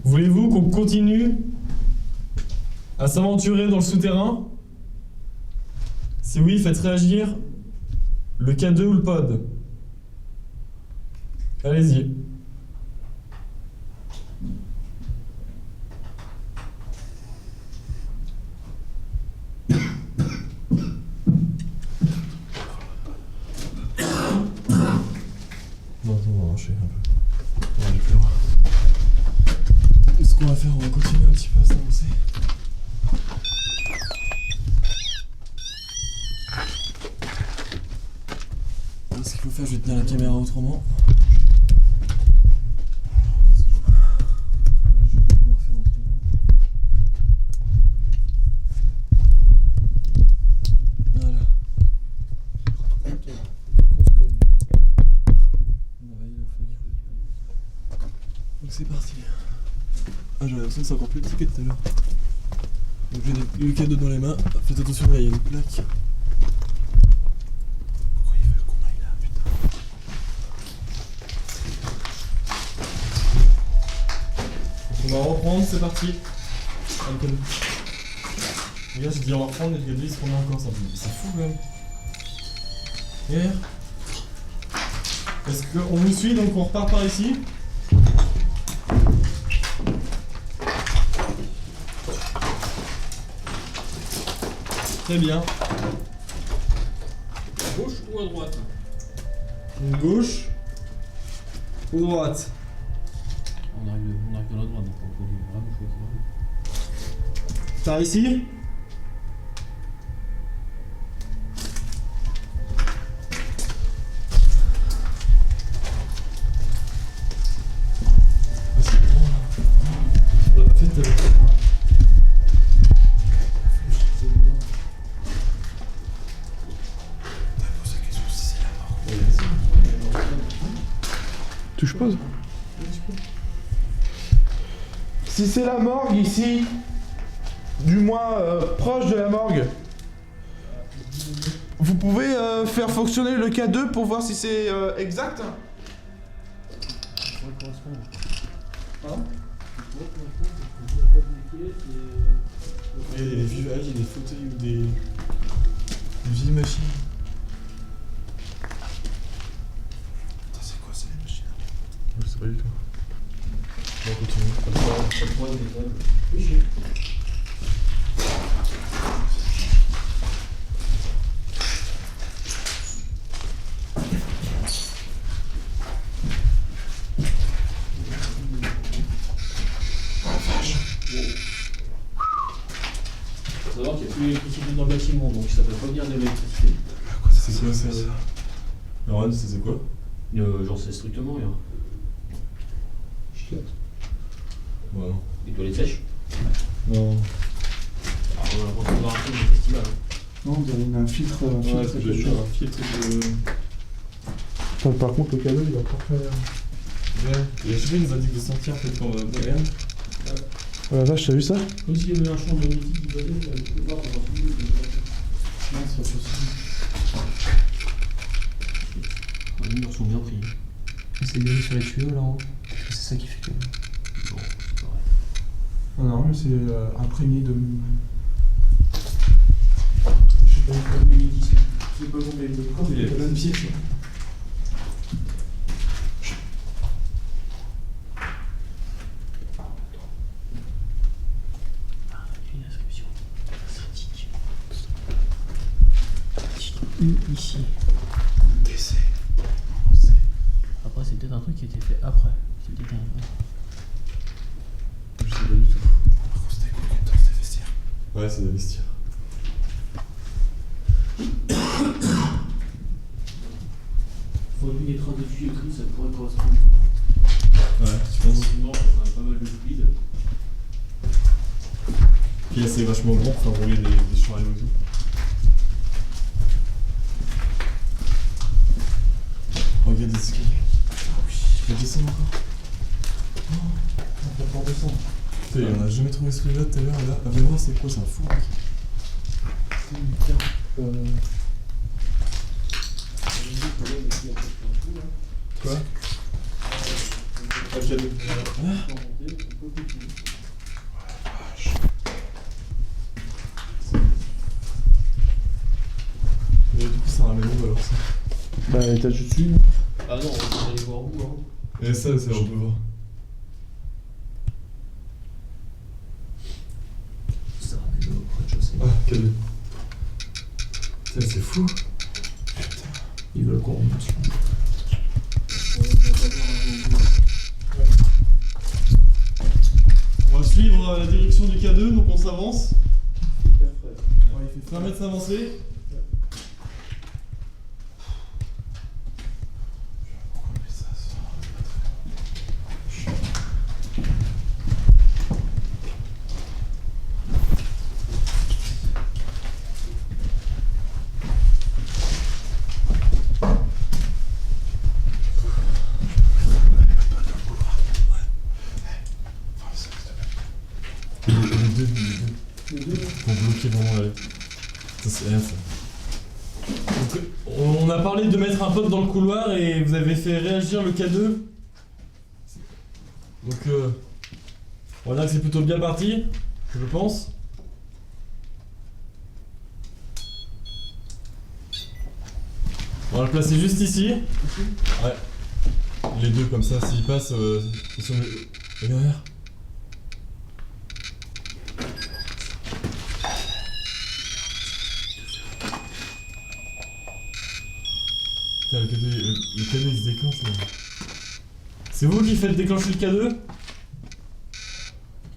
Voulez-vous qu'on continue à s'aventurer dans le souterrain? Si oui, faites réagir le K2 ou le pod. Allez-y. Non, on va marcher un peu. On va aller plus loin. Ce qu'on va faire, on va continuer un petit peu à s'avancer. Ce qu'il faut faire, je vais tenir la caméra autrement. Je vais pouvoir faire autrement. Voilà. Donc c'est parti. Ah, j'ai l'impression que c'est encore plus petit que tout à l'heure. Donc j'ai le cadeau dans les mains. Faites attention, là il y a une plaque. Pourquoi ils veulent qu'on aille là, putain? Donc on va reprendre, c'est parti. Regarde, j'ai dit on va reprendre et le cadeau il se remet encore, c'est fou quand même. Regarde. Est-ce qu'on nous suit donc on repart par ici? Très bien. À gauche ou à droite? Une gauche ou droite? On arrive à la droite, donc on peut vraiment choisir. Par ici? On l'a pas fait tout à l'heure. Je pose. Si c'est la morgue ici, du moins proche de la morgue, vous pouvez faire fonctionner le K2 pour voir si c'est exact? Il y a des vieux il y a des fauteuils ou des vieilles machines. Je sais pas du tout. On va continuer. Oui, Faut savoir qu'il n'y a plus d'électricité dans le bâtiment, donc ça peut pas venir de l'électricité. c'est quoi ça? Laurent, c'est quoi? J'en sais strictement rien. Ouais, non. Les toilettes sèches? Non. Alors, on va rentrer dans un film de festival. Non, vous avez un filtre. Ouais, c'est un filtre de. Enfin, par contre, le cadeau, il va pas faire. Ouais, et je nous a dit de sortir en fait quand on va rien. Oh la vache, t'as vu ça? Comme s'il y avait un champ de mythique qui battait, il y avait quelque part pour voir tout le monde. Non, c'est pas possible. Les murs sont bien pris. C'est gagné sur les tuyaux là en haut. C'est ça qui fait que. Bon, c'est pareil. Non, mais c'est imprégné de. Je sais pas, il faut le ici. C'est pas bon, mais le corps, il est la même pièce. Une inscription. Critique. Ici. Décès. Après, c'est peut-être un truc qui a été fait après. C'est peut-être un. Je sais pas du tout. C'était quoi que dans ces vestiaires? Ouais, c'est des vestiaires. Faut lui des traces de tuyauterie, ça pourrait correspondre. Ouais, je pense. Sinon, ça ferait pas mal de fluide. Puis là, c'est vachement grand pour faire rouler des chariots et tout. Regarde les escaliers. Ah oui, je vais descendre encore. On va pouvoir descendre. Putain, on a jamais trouvé ce truc là tout à l'heure. Là, viens voir, c'est quoi? C'est un fou, mec. Quoi? Un cadeau. Et du coup, ça ramène où alors ça? Bah, à l'étage du dessus. Ah non, on va aller voir où, hein. Et ça, c'est on peut voir. Ça ramène au rez-de-chaussée. Ah, cadeau. Putain, c'est fou. Ils veulent qu'on remonte. On va suivre la direction du K2, donc on s'avance. Ouais, il fait 20 mètres s'avancer. Les deux. Pour bloquer vraiment la. Ça c'est rien ça. Donc, on a parlé de mettre un pote dans le couloir et vous avez fait réagir le K2. Donc on va dire que c'est plutôt bien parti, je pense. On va le placer juste ici. Ouais. Les deux comme ça, s'ils passent, ils sont derrière. Putain, le K2 il se déclenche là. C'est vous qui faites déclencher le K2?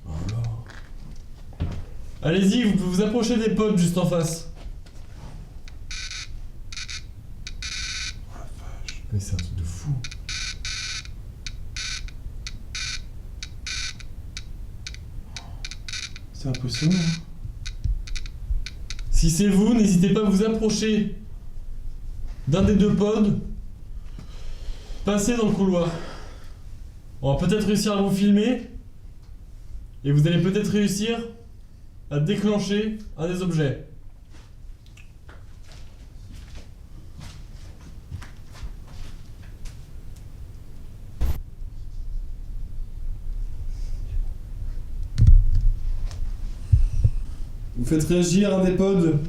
Oh là. Allez-y, vous pouvez vous approcher des potes juste en face. Oh la vache. Mais c'est un truc de fou. C'est impressionnant. Hein. Si c'est vous, n'hésitez pas à vous approcher d'un des deux pods. Passez dans le couloir. On va peut-être réussir à vous filmer. Et vous allez peut-être réussir à déclencher un des objets. Vous faites réagir un des pods.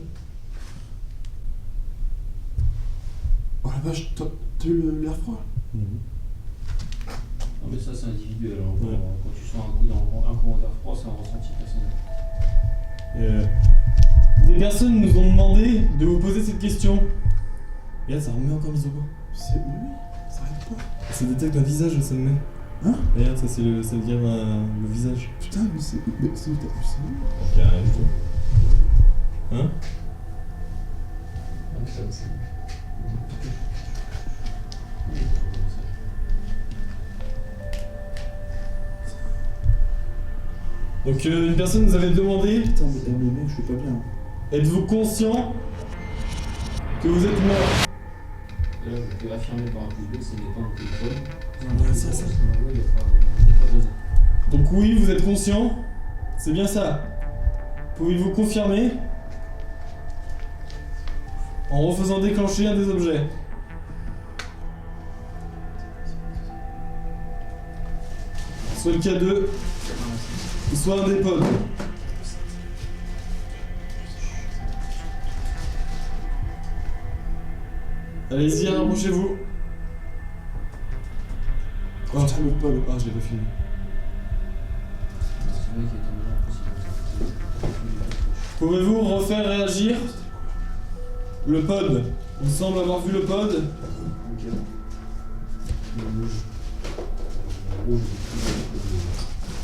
Oh la vache, t'as eu l'air froid? Non mais ça c'est individuel, hein. Ouais. Quand tu sens un coup d'air froid, c'est un ressenti personnel. Des personnes nous ont demandé de vous poser cette question. Et là ça remet encore mise au point. C'est. Oui, ça arrête pas. Ça détecte un visage, ça le met. Hein? Regarde, ça c'est le, ça veut dire le visage. Putain, mais c'est. Mais c'est. Ok, rien du tout. Hein? Ah, mais ça aussi. Donc une personne nous avait demandé, Putain, mais mec, je suis pas bien. êtes-vous conscient que vous êtes mort? Là, vous pouvez affirmer par un pouce bleu que ce n'est pas un téléphone. Ouais, c'est ça. Il n'y a pas de raison. Donc oui, vous êtes conscient? C'est bien ça. Pouvez-vous confirmer? En refaisant déclencher un des objets. Soit le K2, soit un des pods. Allez-y, rapprochez-vous. Oh, le pod. Ah, je l'ai pas filmé. C'est vrai qu'il est tombé impossible. Pouvez-vous refaire réagir le pod? Il semble avoir vu le pod.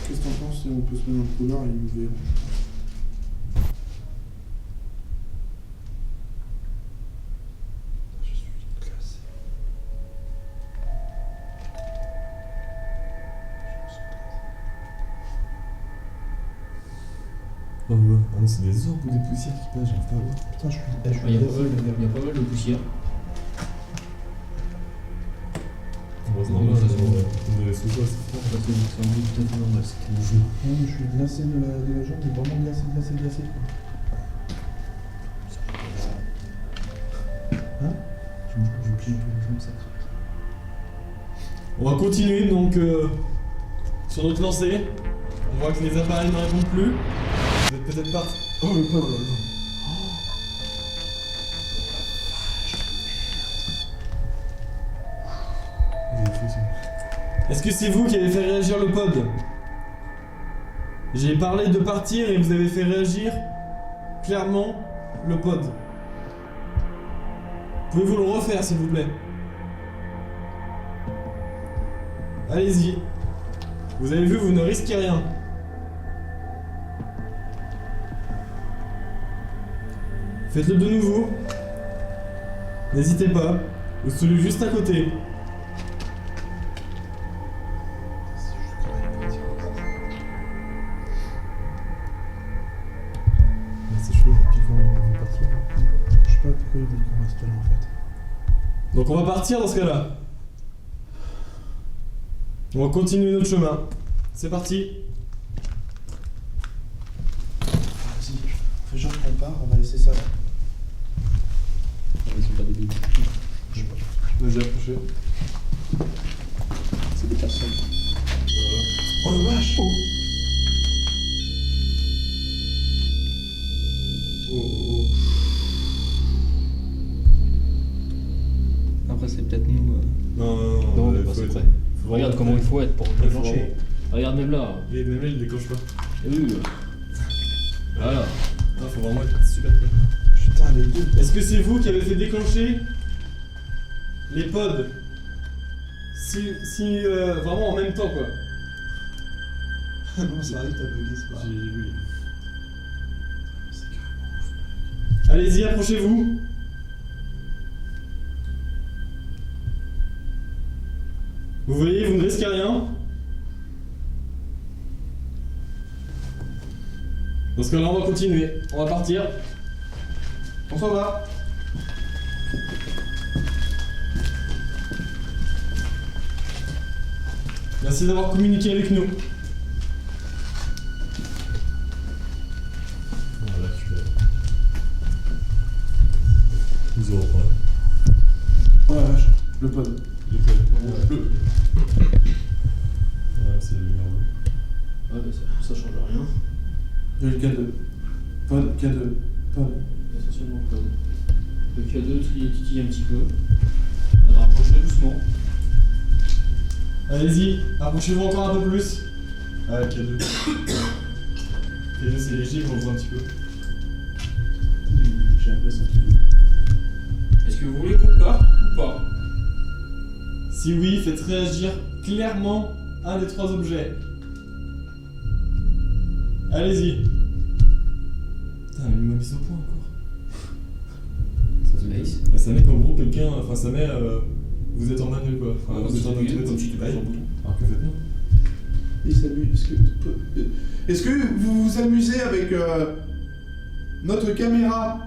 Qu'est-ce que t'en penses si on peut se mettre dans le couloir et nous verrons? Je suis classé. Oh ouais, ah non, c'est des orbes ou des poussières qui passent, j'arrive pas à voir. Putain, je suis Il y a pas mal de poussière. C'est normal, on est sous quoi, c'est fort. Ça, c'est un bruit tout à fait normal, c'est un jeu. Non, je suis glacé de la jambe, mais vraiment glacé. Hein? Je me plie un peu comme ça. On va continuer donc sur notre lancée. On voit que les appareils ne répondent plus. Vous êtes peut-être parti. Oh le pod là. Est-ce que c'est vous qui avez fait réagir le pod? J'ai parlé de partir et vous avez fait réagir clairement le pod. Pouvez-vous le refaire s'il vous plaît? Allez-y. Vous avez vu, vous ne risquez rien. Faites-le de nouveau. N'hésitez pas. Ou celui juste à côté. C'est chaud, puis quand on va partir. Je sais pas pourquoi ils veulent qu'on reste là en fait. Donc on va partir dans ce cas-là. On va continuer notre chemin. C'est parti. Vas-y, fais genre qu'on part, on va laisser ça là. Ils sont pas débiles. Je sais pas. Vas-y, approchez. C'est des personnes. Voilà. Oh la vache! Après, c'est peut-être nous. Non, mais faut pas c'est être- prêt. faut Regarde vraiment- comment il faut être pour faut déclencher. vraiment- Regarde même là. Et même là, il déclenche pas. Voilà. Non, faut vraiment être super prêt. Putain, les deux. Est-ce que c'est vous qui avez fait déclencher les pods? Si vraiment en même temps quoi. Non, ça arrive, t'as bugué, c'est pas grave. Oui. C'est carrément ouf. Allez-y, approchez-vous. Vous voyez, vous ne risquez rien. Dans ce cas-là, on va continuer. On va partir. On s'en va. Merci d'avoir communiqué avec nous. Voilà, super. Nous aurons pas. Oh la vache, le pod. Bleu. Ouais, c'est le numéro bleu. Ouais, bah ça change rien. Il y a le K2. Pod, K2. Pod. Essentiellement code. Le K2, il titille un petit peu. Alors, rapproche-le doucement. Allez-y, approchez-vous encore un peu plus. Ah, K2. K2, c'est léger, on le voit un petit peu. J'ai l'impression qu'il veut. Est-ce que vous voulez qu'on parte ou pas? Si oui, faites réagir clairement un des trois objets. Allez-y. Putain, mais il m'a mis au point encore. Space. Bah, ça met qu'en gros quelqu'un. Enfin, ça met. Vous êtes en manuel quoi. Enfin, Ouais, vous êtes en comme manuel si tu bah, sur le bouton. alors que faites-nous. Il s'amuse. Est-ce que vous vous amusez avec notre caméra?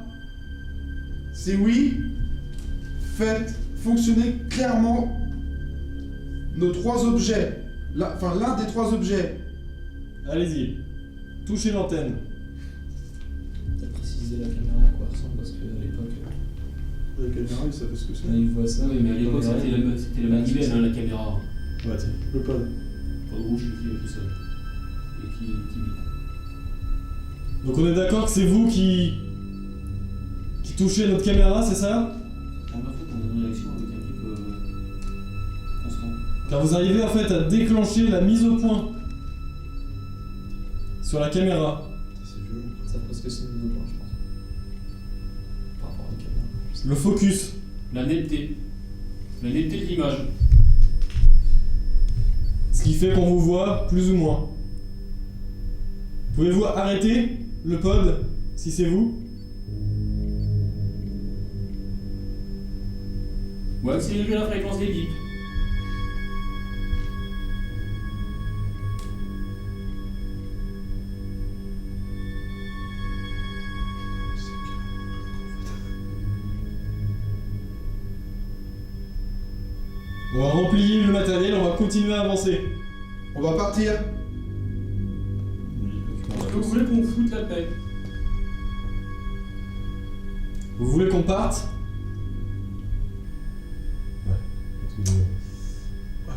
Si oui, faites fonctionner clairement nos 3 objets. Enfin, l'un des 3 objets. Allez-y. Touchez l'antenne. T'as précisé la caméra à quoi ressemble parce qu'à l'époque. La caméra, il savait ce que c'est. Il voit ça. Oui, mais à l'époque, c'était la manivelle, hein, la caméra. Ouais, tiens. Le pod. Pas de rouge qui est tout seul. Et qui bip. Donc on est d'accord que c'est vous qui touchez notre caméra, c'est ça? On a fait une réaction avec un petit peu constant. Car vous arrivez en fait à déclencher la mise au point sur la caméra. C'est violent. Ça presque c'est une point, je pense. Par rapport à la caméra. Le focus. La netteté. La netteté de l'image. Ce qui fait qu'on vous voit plus ou moins. Pouvez-vous arrêter le pod si c'est vous? Ou accélérer la fréquence des bips. On va replier le matériel, on va continuer à avancer. On va partir. Est-ce que vous voulez qu'on foute la paix? Vous voulez qu'on parte? Ah,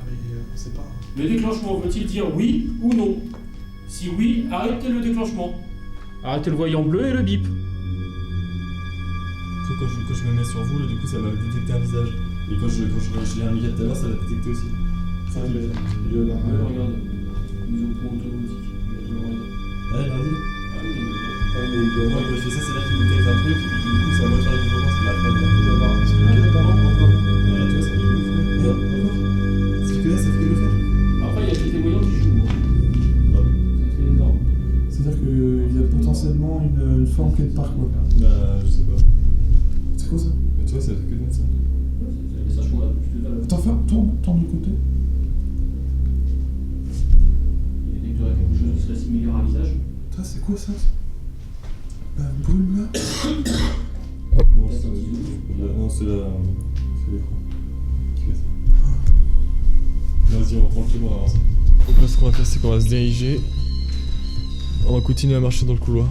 mais on sait pas. Le déclenchement veut-il dire oui ou non? Si oui, arrêtez le déclenchement. Arrêtez le voyant bleu et le bip. Quand je me mets sur vous, là, du coup ça va détecter un visage. Et quand je l'ai un méga tout à l'heure, ça l'a détecté aussi. Ah, mais il y en a Regarde. Mise au point automatique. Ouais, vas-y. Ah oui, Ah, mais il doit Moi, il fait ça, c'est là qu'il détecte un truc, et du coup, c'est à moi de faire la différence, il m'arrête pas de faire. y avoir un mais d'accord. Voilà, tu vois, ça fait le faire. Et hop, encore. C'est que là, ça fait le faire. après, il y a des voyants qui jouent. Bah, C'est énorme. C'est-à-dire qu'il y a potentiellement une forme quelque part, quoi. bah, je sais pas. C'est quoi ça? Bah, tu vois, ça fait que de mettre ça. C'est un message qu'on a depuis tout à l'heure. Attends, tourne de côté. Il détecterait quelque chose qui serait similaire à un visage. Ça, c'est quoi ça? La brume là? Non, c'est l'écran. Qui fait ça? Vas-y, on reprend le tour, on va avancer. Donc là, ce qu'on va faire, c'est qu'on va se diriger. On va continuer à marcher dans le couloir.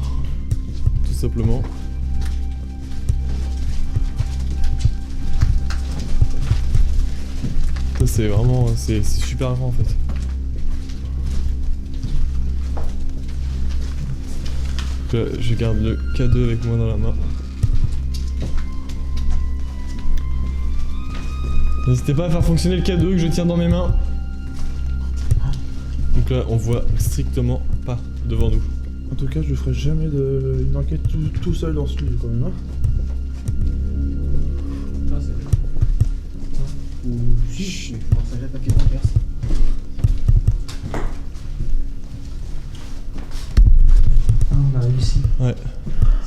Tout simplement. Ça, c'est vraiment... C'est super grand en fait. Donc là, je garde le K2 avec moi dans la main. N'hésitez pas à faire fonctionner le K2 que je tiens dans mes mains. Donc là, on voit strictement pas devant nous. En tout cas, je ferai jamais une enquête tout seul dans ce lieu quand même. Hein. Ou si, mais je pense à la papier d'inverse. Ah, on a réussi. Ouais.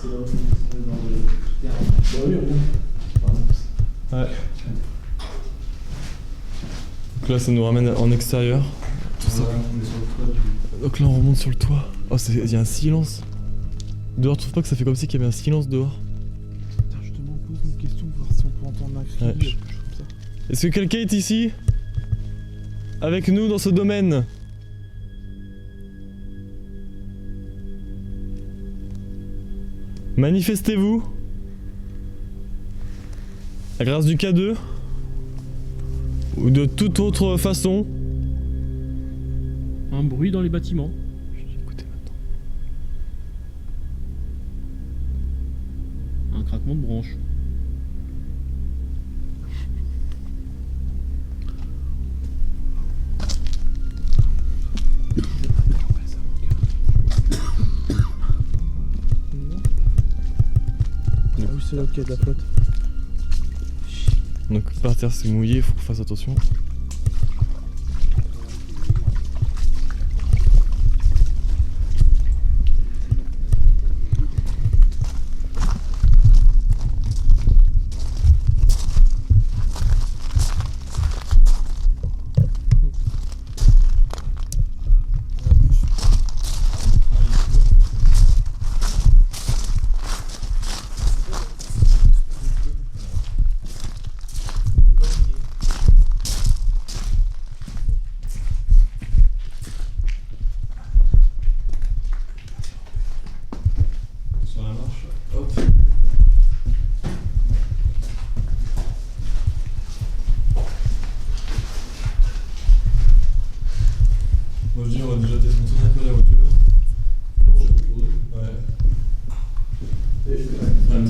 C'est là où on est dans le terrain. Bah oui, Ouais. Donc là, ça nous ramène en extérieur. Tout ça. On est sur le toit du... Donc là, on remonte sur le toit. Oh, il y a un silence. Dehors, tu trouves pas que ça fait comme si qu'il y avait un silence dehors? Putain, justement, pose une question, voir si on peut entendre un cri, Ouais. quelque chose comme ça. Est-ce que quelqu'un est ici? Avec nous dans ce domaine? Manifestez-vous. À grâce du K2 ou de toute autre façon. Un bruit dans les bâtiments. Écoutez maintenant. Un craquement de branches. Ah oui, c'est là qu'il y a de la flotte. Donc par terre c'est mouillé, faut qu'on fasse attention.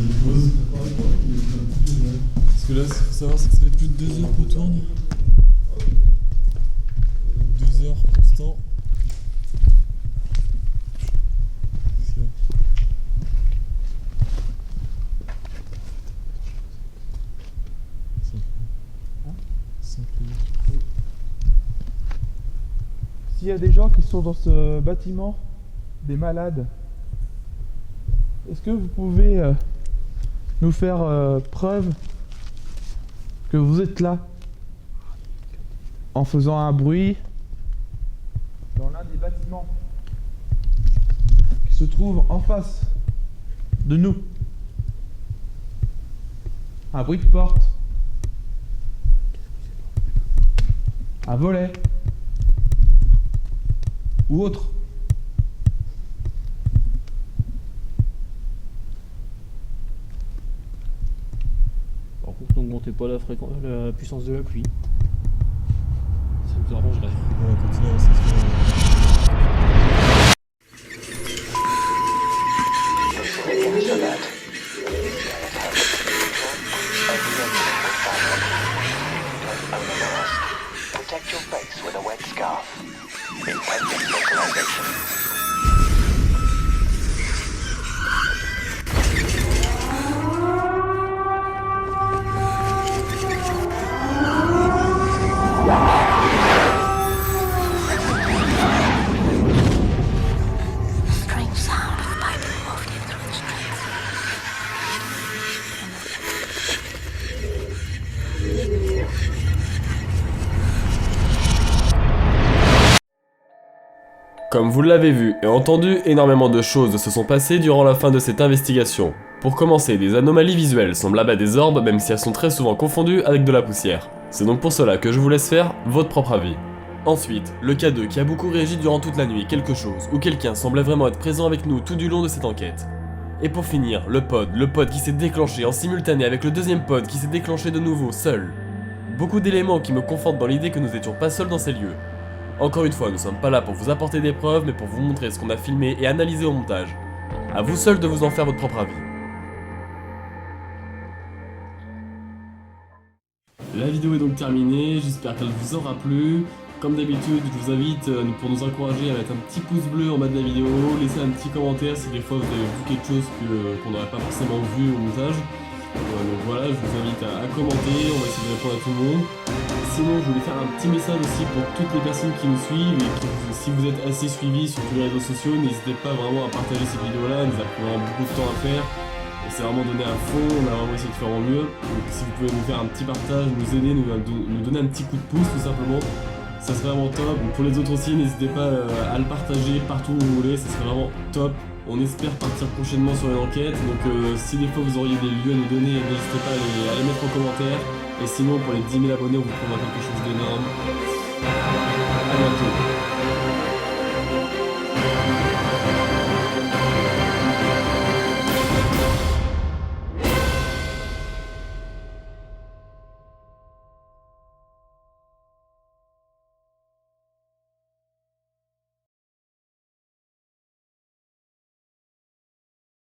vas-y, pause. Parce que là, ce qu'il faut savoir, c'est que ça fait plus de 2 heures qu'on tourne. Donc 2 heures constant. S'il y a des gens qui sont dans ce bâtiment, des malades, est-ce que vous pouvez nous faire preuve que vous êtes là en faisant un bruit dans l'un des bâtiments qui se trouve en face de nous? Un bruit de porte, un volet ou autre. Par contre, n'augmentez pas la puissance de la pluie. Ça nous arrangerait. Ouais, continue à avancer sur Civilians alert. Don't own a mask. Protect your face with a wet scarf. Impending localization. Strange sound of piping wafting through the streets. Comme vous l'avez vu et entendu, énormément de choses se sont passées durant la fin de cette investigation. Pour commencer, des anomalies visuelles semblent là-bas des orbes, même si elles sont très souvent confondues avec de la poussière. C'est donc pour cela que je vous laisse faire votre propre avis. Ensuite, le K2 qui a beaucoup réagi durant toute la nuit, quelque chose ou quelqu'un semblait vraiment être présent avec nous tout du long de cette enquête. Et pour finir, le pod qui s'est déclenché en simultané avec le deuxième pod qui s'est déclenché de nouveau seul. Beaucoup d'éléments qui me confortent dans l'idée que nous étions pas seuls dans ces lieux. Encore une fois, nous sommes pas là pour vous apporter des preuves, mais pour vous montrer ce qu'on a filmé et analysé au montage. À vous seul de vous en faire votre propre avis. La vidéo est donc terminée, j'espère qu'elle vous aura plu. Comme d'habitude, je vous invite pour nous encourager à mettre un petit pouce bleu en bas de la vidéo, laisser un petit commentaire si des fois vous avez vu quelque chose qu'on n'aurait pas forcément vu au montage. Donc voilà, je vous invite à commenter, on va essayer de répondre à tout le monde. Sinon, je voulais faire un petit message aussi pour toutes les personnes qui nous suivent et si vous êtes assez suivis sur tous les réseaux sociaux, n'hésitez pas vraiment à partager ces vidéos-là, nous a pris vraiment beaucoup de temps à faire. On s'est vraiment donné à fond, on a vraiment essayé de faire au mieux. Donc si vous pouvez nous faire un petit partage, nous aider, nous donner un petit coup de pouce tout simplement, ça serait vraiment top. Donc pour les autres aussi, n'hésitez pas à le partager partout où vous voulez, ça serait vraiment top. On espère partir prochainement sur une enquête, donc si des fois vous auriez des lieux à nous donner, n'hésitez pas à les mettre en commentaire. Et sinon, pour les 10 000 abonnés, on vous promet quelque chose d'énorme. À bientôt.